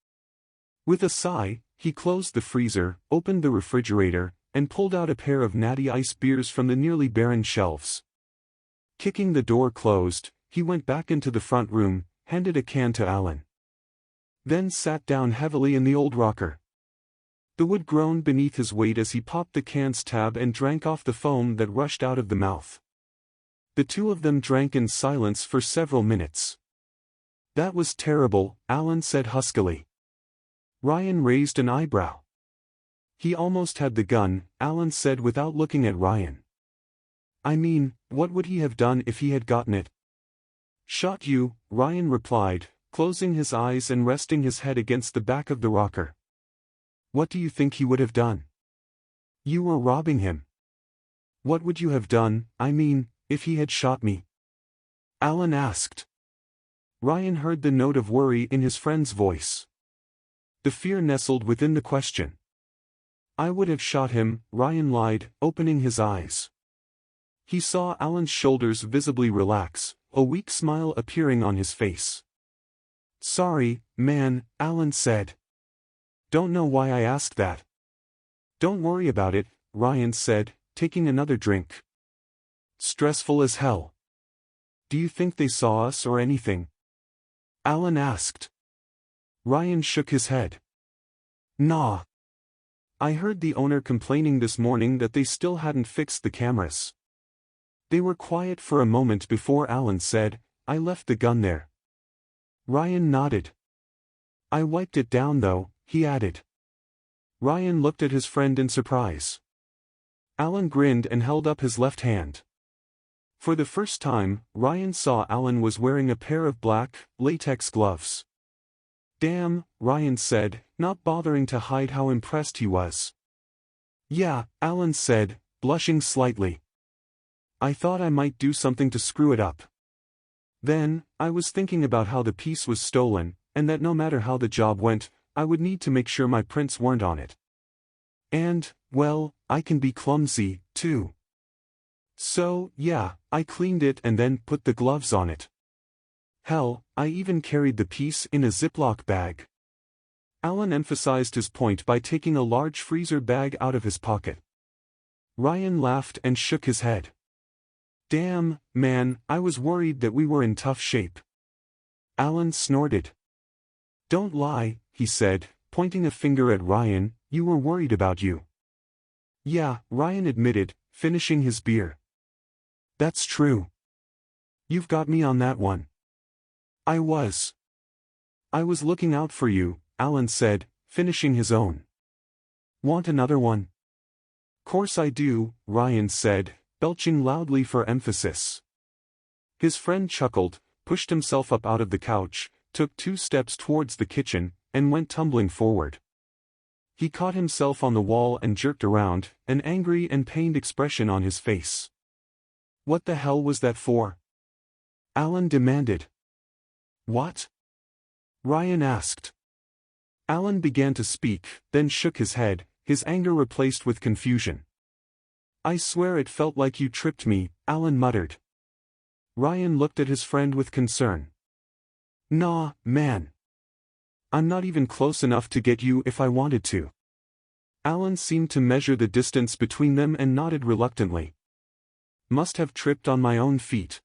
With a sigh, he closed the freezer, opened the refrigerator, and pulled out a pair of Natty Ice beers from the nearly barren shelves. Kicking the door closed, he went back into the front room, handed a can to Alan. Then sat down heavily in the old rocker. The wood groaned beneath his weight as he popped the can's tab and drank off the foam that rushed out of the mouth. The two of them drank in silence for several minutes. "That was terrible," Alan said huskily. Ryan raised an eyebrow. "He almost had the gun," Alan said without looking at Ryan. "I mean, what would he have done if he had gotten it?" "Shot you," Ryan replied, closing his eyes and resting his head against the back of the rocker. "What do you think he would have done?" "You were robbing him." "What would you have done, I mean, if he had shot me?" Alan asked. Ryan heard the note of worry in his friend's voice. The fear nestled within the question. "I would have shot him," Ryan lied, opening his eyes. He saw Alan's shoulders visibly relax, a weak smile appearing on his face. "Sorry, man," Alan said. "Don't know why I asked that." "Don't worry about it," Ryan said, taking another drink. "Stressful as hell." "Do you think they saw us or anything?" Alan asked. Ryan shook his head. "Nah. I heard the owner complaining this morning that they still hadn't fixed the cameras." They were quiet for a moment before Alan said, "I left the gun there." Ryan nodded. "I wiped it down though," he added. Ryan looked at his friend in surprise. Alan grinned and held up his left hand. For the first time, Ryan saw Alan was wearing a pair of black, latex gloves. "Damn," Ryan said, not bothering to hide how impressed he was. "Yeah," Alan said, blushing slightly. "I thought I might do something to screw it up. Then, I was thinking about how the piece was stolen, and that no matter how the job went, I would need to make sure my prints weren't on it. And, well, I can be clumsy, too. So, yeah, I cleaned it and then put the gloves on it. Hell, I even carried the piece in a Ziploc bag." Alan emphasized his point by taking a large freezer bag out of his pocket. Ryan laughed and shook his head. "Damn, man, I was worried that we were in tough shape." Alan snorted. "Don't lie," he said, pointing a finger at Ryan, "you were worried about you." "Yeah," Ryan admitted, finishing his beer. "That's true. You've got me on that one." I was looking out for you," Alan said, finishing his own. "Want another one?" "Course I do," Ryan said, belching loudly for emphasis. His friend chuckled, pushed himself up out of the couch, took 2 steps towards the kitchen, and went tumbling forward. He caught himself on the wall and jerked around, an angry and pained expression on his face. "What the hell was that for?" Alan demanded. "What?" Ryan asked. Alan began to speak, then shook his head, his anger replaced with confusion. "I swear it felt like you tripped me," Alan muttered. Ryan looked at his friend with concern. "Nah, man. I'm not even close enough to get you if I wanted to." Alan seemed to measure the distance between them and nodded reluctantly. "Must have tripped on my own feet."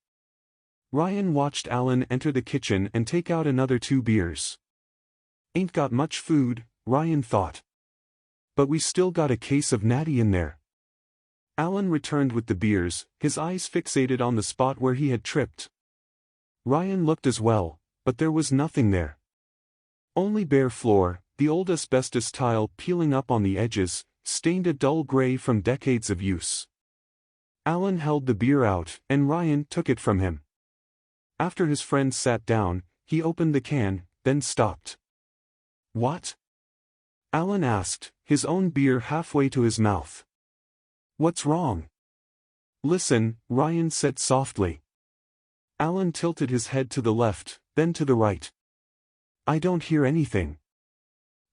Ryan watched Alan enter the kitchen and take out another 2 beers. "Ain't got much food," Ryan thought. "But we still got a case of natty in there." Alan returned with the beers, his eyes fixated on the spot where he had tripped. Ryan looked as well, but there was nothing there. Only bare floor, the old asbestos tile peeling up on the edges, stained a dull gray from decades of use. Alan held the beer out, and Ryan took it from him. After his friend sat down, he opened the can, then stopped. "What?" Alan asked, his own beer halfway to his mouth. "What's wrong?" "Listen," Ryan said softly. Alan tilted his head to the left, then to the right. "I don't hear anything."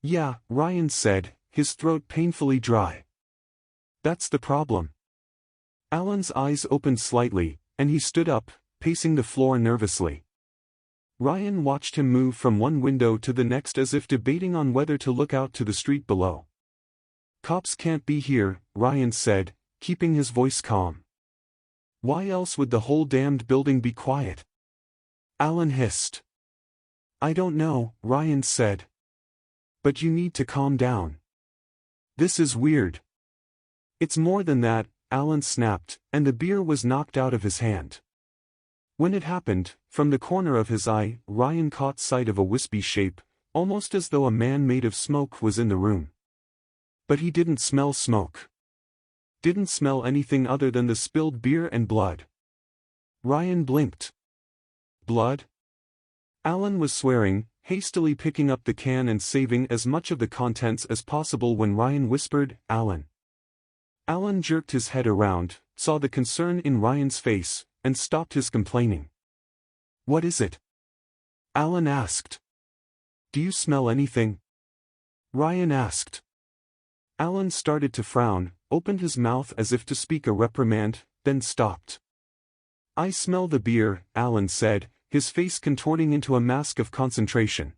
"Yeah," Ryan said, his throat painfully dry. "That's the problem." Alan's eyes opened slightly, and he stood up, pacing the floor nervously. Ryan watched him move from one window to the next as if debating on whether to look out to the street below. "Cops can't be here," Ryan said, keeping his voice calm. "Why else would the whole damned building be quiet?" Alan hissed. "I don't know," Ryan said. "But you need to calm down. This is weird." "It's more than that," Alan snapped, and the beer was knocked out of his hand. When it happened, from the corner of his eye, Ryan caught sight of a wispy shape, almost as though a man made of smoke was in the room. But he didn't smell smoke. Didn't smell anything other than the spilled beer and blood. Ryan blinked. "Blood?" Alan was swearing, hastily picking up the can and saving as much of the contents as possible when Ryan whispered, "Alan." Alan jerked his head around, saw the concern in Ryan's face, and stopped his complaining. "What is it?" Alan asked. "Do you smell anything?" Ryan asked. Alan started to frown, opened his mouth as if to speak a reprimand, then stopped. "I smell the beer," Alan said, his face contorting into a mask of concentration.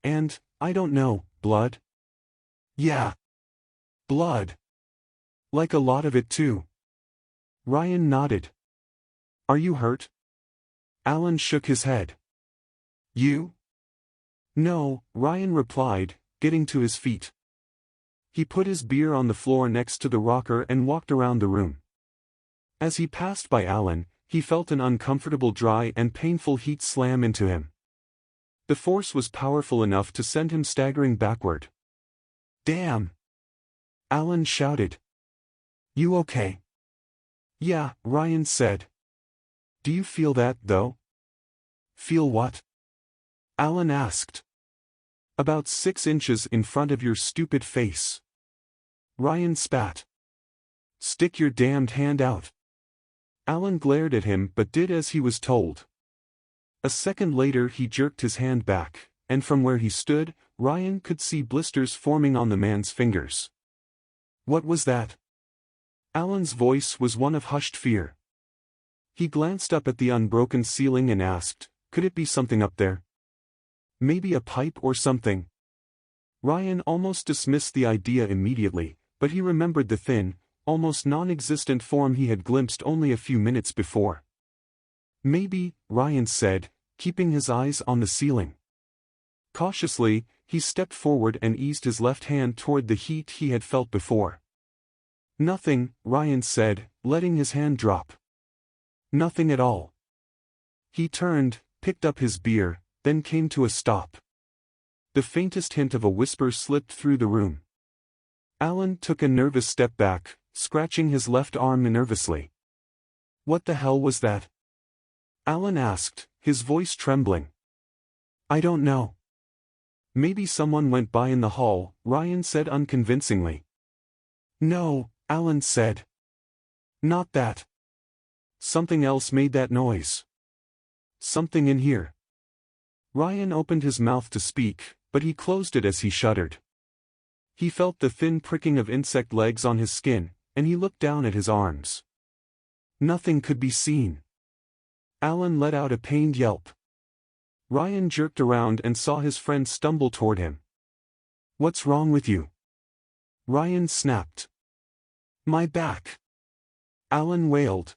"And, I don't know, blood?" "Yeah. Blood. Like a lot of it too." Ryan nodded. "Are you hurt?" Alan shook his head. "You?" "No," Ryan replied, getting to his feet. He put his beer on the floor next to the rocker and walked around the room. As he passed by Alan, he felt an uncomfortable dry and painful heat slam into him. The force was powerful enough to send him staggering backward. "Damn!" Alan shouted. "You okay?" "Yeah," Ryan said. "Do you feel that, though?" "Feel what?" Alan asked. "About 6 inches in front of your stupid face." Ryan spat. "Stick your damned hand out." Alan glared at him but did as he was told. A second later he jerked his hand back, and from where he stood, Ryan could see blisters forming on the man's fingers. "What was that?" Alan's voice was one of hushed fear. He glanced up at the unbroken ceiling and asked, "Could it be something up there? Maybe a pipe or something?" Ryan almost dismissed the idea immediately, but he remembered the thin, almost non-existent form he had glimpsed only a few minutes before. "Maybe," Ryan said, keeping his eyes on the ceiling. Cautiously, he stepped forward and eased his left hand toward the heat he had felt before. "Nothing," Ryan said, letting his hand drop. "Nothing at all." He turned, picked up his beer, then came to a stop. The faintest hint of a whisper slipped through the room. Alan took a nervous step back, scratching his left arm nervously. "What the hell was that?" Alan asked, his voice trembling. "I don't know." "Maybe someone went by in the hall," Ryan said unconvincingly. "No," Alan said. "Not that. Something else made that noise. Something in here." Ryan opened his mouth to speak, but he closed it as he shuddered. He felt the thin pricking of insect legs on his skin, and he looked down at his arms. Nothing could be seen. Alan let out a pained yelp. Ryan jerked around and saw his friend stumble toward him. "What's wrong with you?" Ryan snapped. "My back." Alan wailed.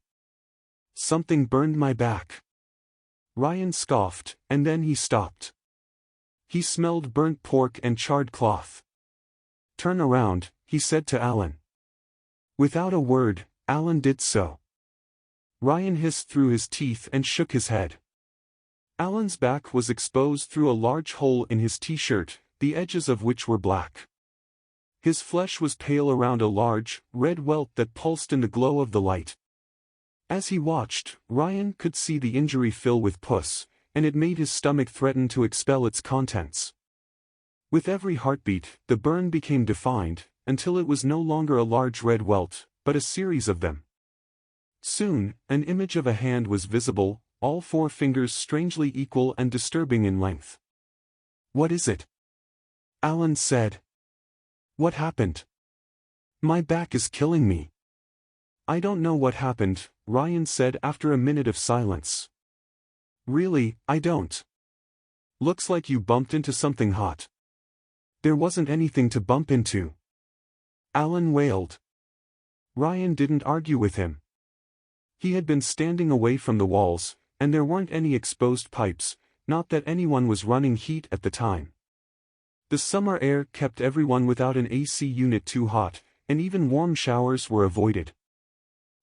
"Something burned my back." Ryan scoffed, and then he stopped. He smelled burnt pork and charred cloth. "Turn around," he said to Alan. Without a word, Alan did so. Ryan hissed through his teeth and shook his head. Alan's back was exposed through a large hole in his t-shirt, the edges of which were black. His flesh was pale around a large, red welt that pulsed in the glow of the light. As he watched, Ryan could see the injury fill with pus, and it made his stomach threaten to expel its contents. With every heartbeat, the burn became defined, until it was no longer a large red welt, but a series of them. Soon, an image of a hand was visible, all 4 fingers strangely equal and disturbing in length. "What is it?" Alan said. "What happened?" "My back is killing me." "I don't know what happened," Ryan said after a minute of silence. "Really, I don't. Looks like you bumped into something hot." "There wasn't anything to bump into." Alan wailed. Ryan didn't argue with him. He had been standing away from the walls, and there weren't any exposed pipes, not that anyone was running heat at the time. The summer air kept everyone without an AC unit too hot, and even warm showers were avoided.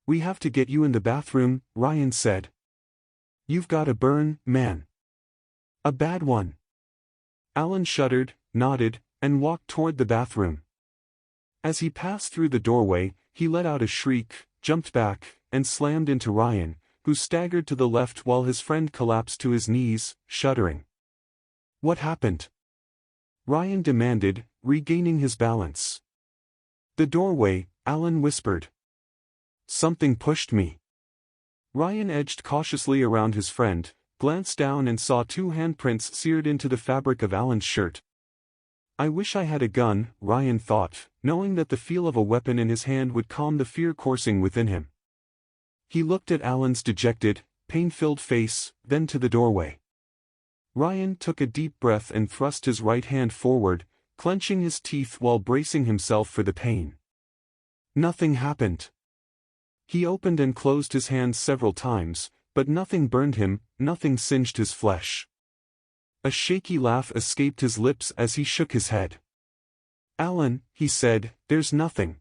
"We have to get you in the bathroom," Ryan said. "You've got a burn, man. A bad one." Alan shuddered, nodded, and walked toward the bathroom. As he passed through the doorway, he let out a shriek, jumped back, and slammed into Ryan, who staggered to the left while his friend collapsed to his knees, shuddering. "What happened?" Ryan demanded, regaining his balance. "The doorway," Alan whispered. "Something pushed me." Ryan edged cautiously around his friend, glanced down and saw 2 handprints seared into the fabric of Alan's shirt. "I wish I had a gun," Ryan thought, knowing that the feel of a weapon in his hand would calm the fear coursing within him. He looked at Alan's dejected, pain-filled face, then to the doorway. Ryan took a deep breath and thrust his right hand forward, clenching his teeth while bracing himself for the pain. Nothing happened. He opened and closed his hands several times, but nothing burned him, nothing singed his flesh. A shaky laugh escaped his lips as he shook his head. "Alan," he said, "there's nothing."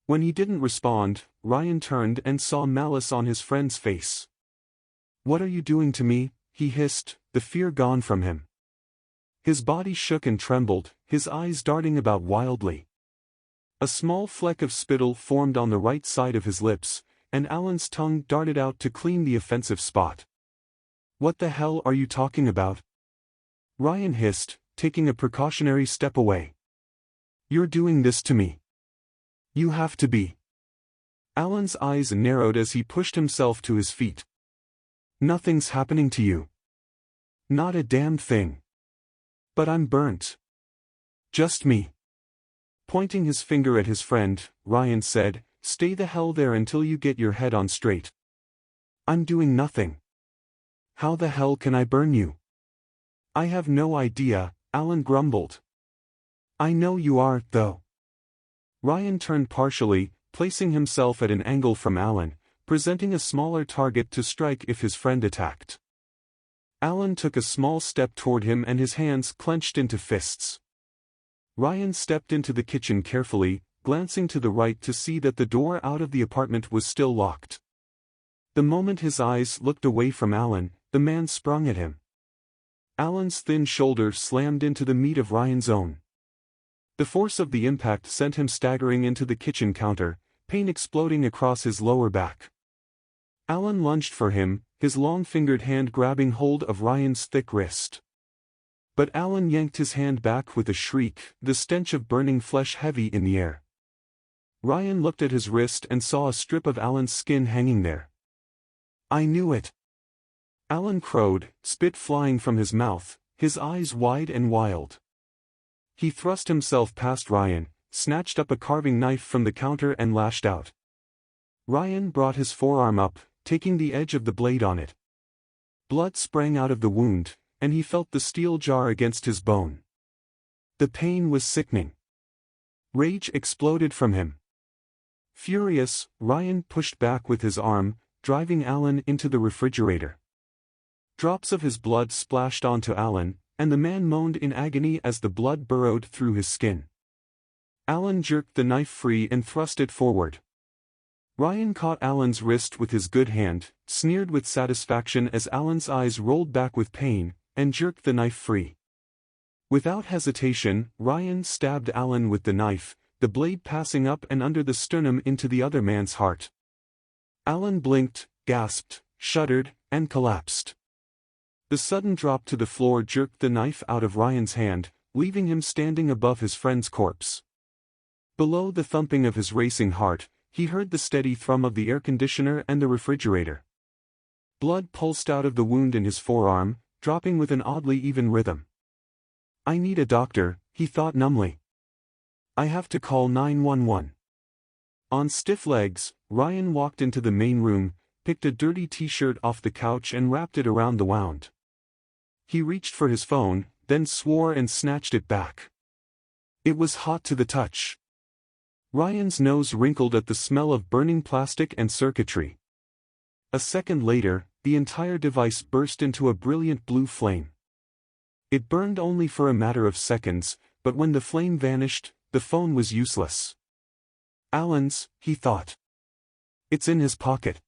When he didn't respond, Ryan turned and saw malice on his friend's face. "What are you doing to me?" he hissed, the fear gone from him. His body shook and trembled, his eyes darting about wildly. A small fleck of spittle formed on the right side of his lips, and Alan's tongue darted out to clean the offensive spot. "What the hell are you talking about?" Ryan hissed, taking a precautionary step away. "You're doing this to me. You have to be." Alan's eyes narrowed as he pushed himself to his feet. "Nothing's happening to you. Not a damn thing. But I'm burnt. Just me." Pointing his finger at his friend, Ryan said, "Stay the hell there until you get your head on straight." "I'm doing nothing. How the hell can I burn you?" "I have no idea," Alan grumbled. "I know you are, though." Ryan turned partially, placing himself at an angle from Alan, presenting a smaller target to strike if his friend attacked. Alan took a small step toward him and his hands clenched into fists. Ryan stepped into the kitchen carefully, glancing to the right to see that the door out of the apartment was still locked. The moment his eyes looked away from Alan, the man sprung at him. Alan's thin shoulder slammed into the meat of Ryan's own. The force of the impact sent him staggering into the kitchen counter, pain exploding across his lower back. Alan lunged for him, his long-fingered hand grabbing hold of Ryan's thick wrist. But Alan yanked his hand back with a shriek, the stench of burning flesh heavy in the air. Ryan looked at his wrist and saw a strip of Alan's skin hanging there. "I knew it." Alan crowed, spit flying from his mouth, his eyes wide and wild. He thrust himself past Ryan, snatched up a carving knife from the counter and lashed out. Ryan brought his forearm up, taking the edge of the blade on it. Blood sprang out of the wound, and he felt the steel jar against his bone. The pain was sickening. Rage exploded from him. Furious, Ryan pushed back with his arm, driving Alan into the refrigerator. Drops of his blood splashed onto Alan, and the man moaned in agony as the blood burrowed through his skin. Alan jerked the knife free and thrust it forward. Ryan caught Alan's wrist with his good hand, sneered with satisfaction as Alan's eyes rolled back with pain, and jerked the knife free. Without hesitation, Ryan stabbed Alan with the knife, the blade passing up and under the sternum into the other man's heart. Alan blinked, gasped, shuddered, and collapsed. The sudden drop to the floor jerked the knife out of Ryan's hand, leaving him standing above his friend's corpse. Below the thumping of his racing heart, he heard the steady thrum of the air conditioner and the refrigerator. Blood pulsed out of the wound in his forearm, dropping with an oddly even rhythm. "I need a doctor," he thought numbly. "I have to call 911. On stiff legs, Ryan walked into the main room, picked a dirty t-shirt off the couch and wrapped it around the wound. He reached for his phone, then swore and snatched it back. It was hot to the touch. Ryan's nose wrinkled at the smell of burning plastic and circuitry. A second later, the entire device burst into a brilliant blue flame. It burned only for a matter of seconds, but when the flame vanished, the phone was useless. Alan's, he thought. It's in his pocket.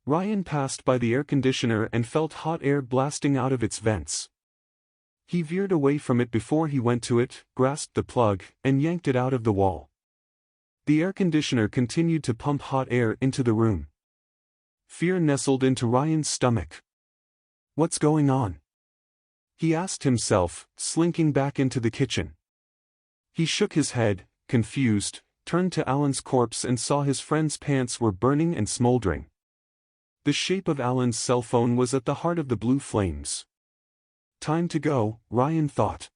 Ryan passed by the air conditioner and felt hot air blasting out of its vents. He veered away from it before he went to it, grasped the plug, and yanked it out of the wall. The air conditioner continued to pump hot air into the room. Fear nestled into Ryan's stomach. What's going on? He asked himself, slinking back into the kitchen. He shook his head, confused, turned to Alan's corpse and saw his friend's pants were burning and smoldering. The shape of Alan's cell phone was at the heart of the blue flames. Time to go, Ryan thought.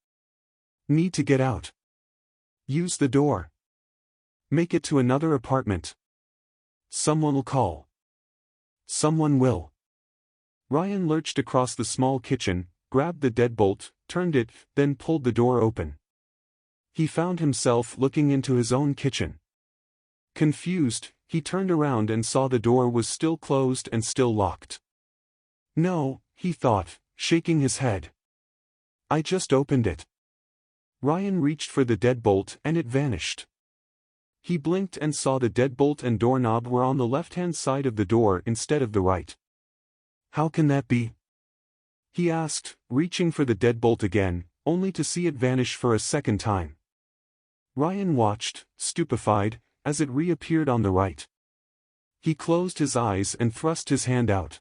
Need to get out. Use the door. Make it to another apartment. Someone will call. Someone will. Ryan lurched across the small kitchen, grabbed the deadbolt, turned it, then pulled the door open. He found himself looking into his own kitchen. Confused, he turned around and saw the door was still closed and still locked. No, he thought, shaking his head. I just opened it. Ryan reached for the deadbolt and it vanished. He blinked and saw the deadbolt and doorknob were on the left-hand side of the door instead of the right. How can that be? He asked, reaching for the deadbolt again, only to see it vanish for a second time. Ryan watched, stupefied, as it reappeared on the right. He closed his eyes and thrust his hand out.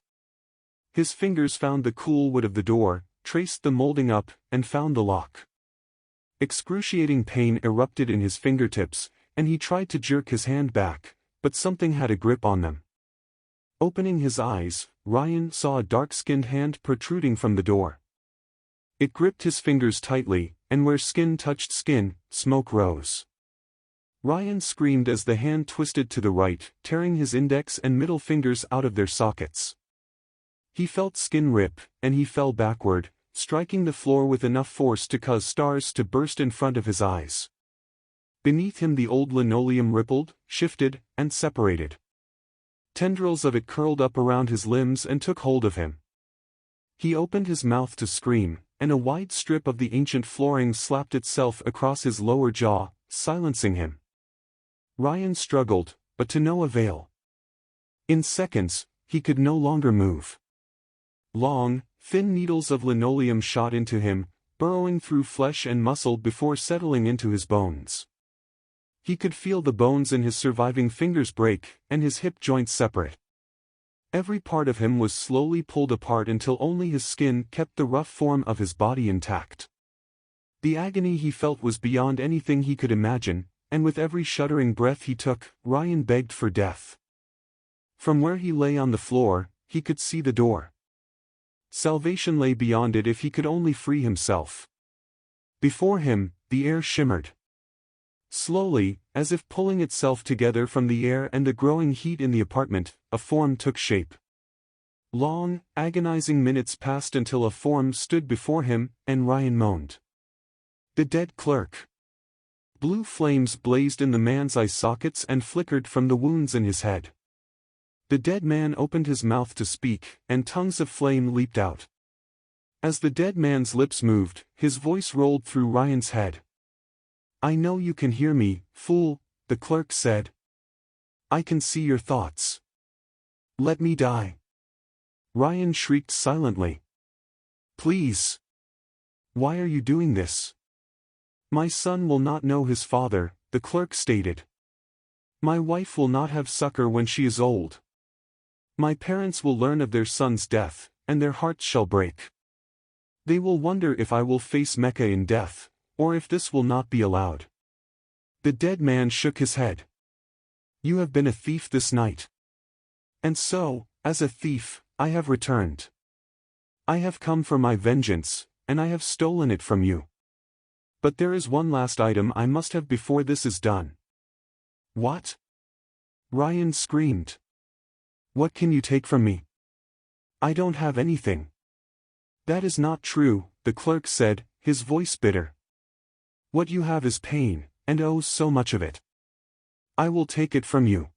His fingers found the cool wood of the door, traced the molding up, and found the lock. Excruciating pain erupted in his fingertips, and he tried to jerk his hand back, but something had a grip on them. Opening his eyes, Ryan saw a dark-skinned hand protruding from the door. It gripped his fingers tightly, and where skin touched skin, smoke rose. Ryan screamed as the hand twisted to the right, tearing his index and middle fingers out of their sockets. He felt skin rip, and he fell backward, striking the floor with enough force to cause stars to burst in front of his eyes. Beneath him the old linoleum rippled, shifted, and separated. Tendrils of it curled up around his limbs and took hold of him. He opened his mouth to scream, and a wide strip of the ancient flooring slapped itself across his lower jaw, silencing him. Ryan struggled, but to no avail. In seconds, he could no longer move. Long, thin needles of linoleum shot into him, burrowing through flesh and muscle before settling into his bones. He could feel the bones in his surviving fingers break, and his hip joints separate. Every part of him was slowly pulled apart until only his skin kept the rough form of his body intact. The agony he felt was beyond anything he could imagine, and with every shuddering breath he took, Ryan begged for death. From where he lay on the floor, he could see the door. Salvation lay beyond it if he could only free himself. Before him, the air shimmered. Slowly, as if pulling itself together from the air and the growing heat in the apartment, a form took shape. Long, agonizing minutes passed until a form stood before him, and Ryan moaned. The dead clerk. Blue flames blazed in the man's eye sockets and flickered from the wounds in his head. The dead man opened his mouth to speak, and tongues of flame leaped out. As the dead man's lips moved, his voice rolled through Ryan's head. "I know you can hear me, fool," the clerk said. "I can see your thoughts. Let me die." Ryan shrieked silently. "Please. Why are you doing this?" "My son will not know his father," the clerk stated. "My wife will not have succor when she is old. My parents will learn of their son's death, and their hearts shall break. They will wonder if I will face Mecca in death, or if this will not be allowed." The dead man shook his head. "You have been a thief this night. And so, as a thief, I have returned. I have come for my vengeance, and I have stolen it from you. But there is one last item I must have before this is done." "What?" Ryan screamed. "What can you take from me? I don't have anything." "That is not true," the clerk said, his voice bitter. "What you have is pain, and oh so much of it. I will take it from you.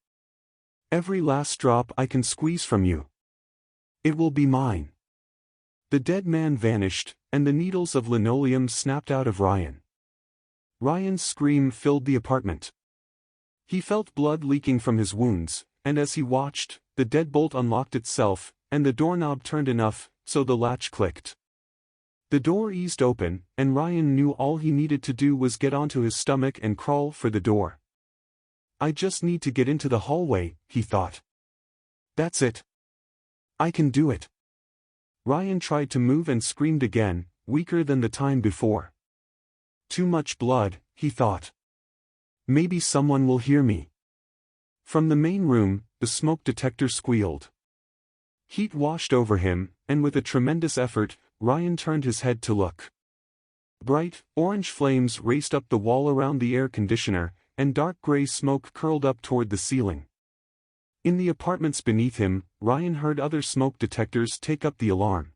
Every last drop I can squeeze from you. It will be mine." The dead man vanished, and the needles of linoleum snapped out of Ryan. Ryan's scream filled the apartment. He felt blood leaking from his wounds, and as he watched, the deadbolt unlocked itself, and the doorknob turned enough, so the latch clicked. The door eased open, and Ryan knew all he needed to do was get onto his stomach and crawl for the door. "I just need to get into the hallway," he thought. "That's it. I can do it." Ryan tried to move and screamed again, weaker than the time before. "Too much blood," he thought. "Maybe someone will hear me." From the main room, the smoke detector squealed. Heat washed over him, and with a tremendous effort, Ryan turned his head to look. Bright, orange flames raced up the wall around the air conditioner, and dark gray smoke curled up toward the ceiling. In the apartments beneath him, Ryan heard other smoke detectors take up the alarm.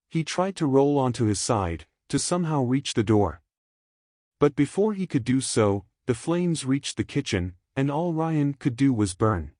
He tried to roll onto his side, to somehow reach the door. But before he could do so, the flames reached the kitchen, and all Ryan could do was burn.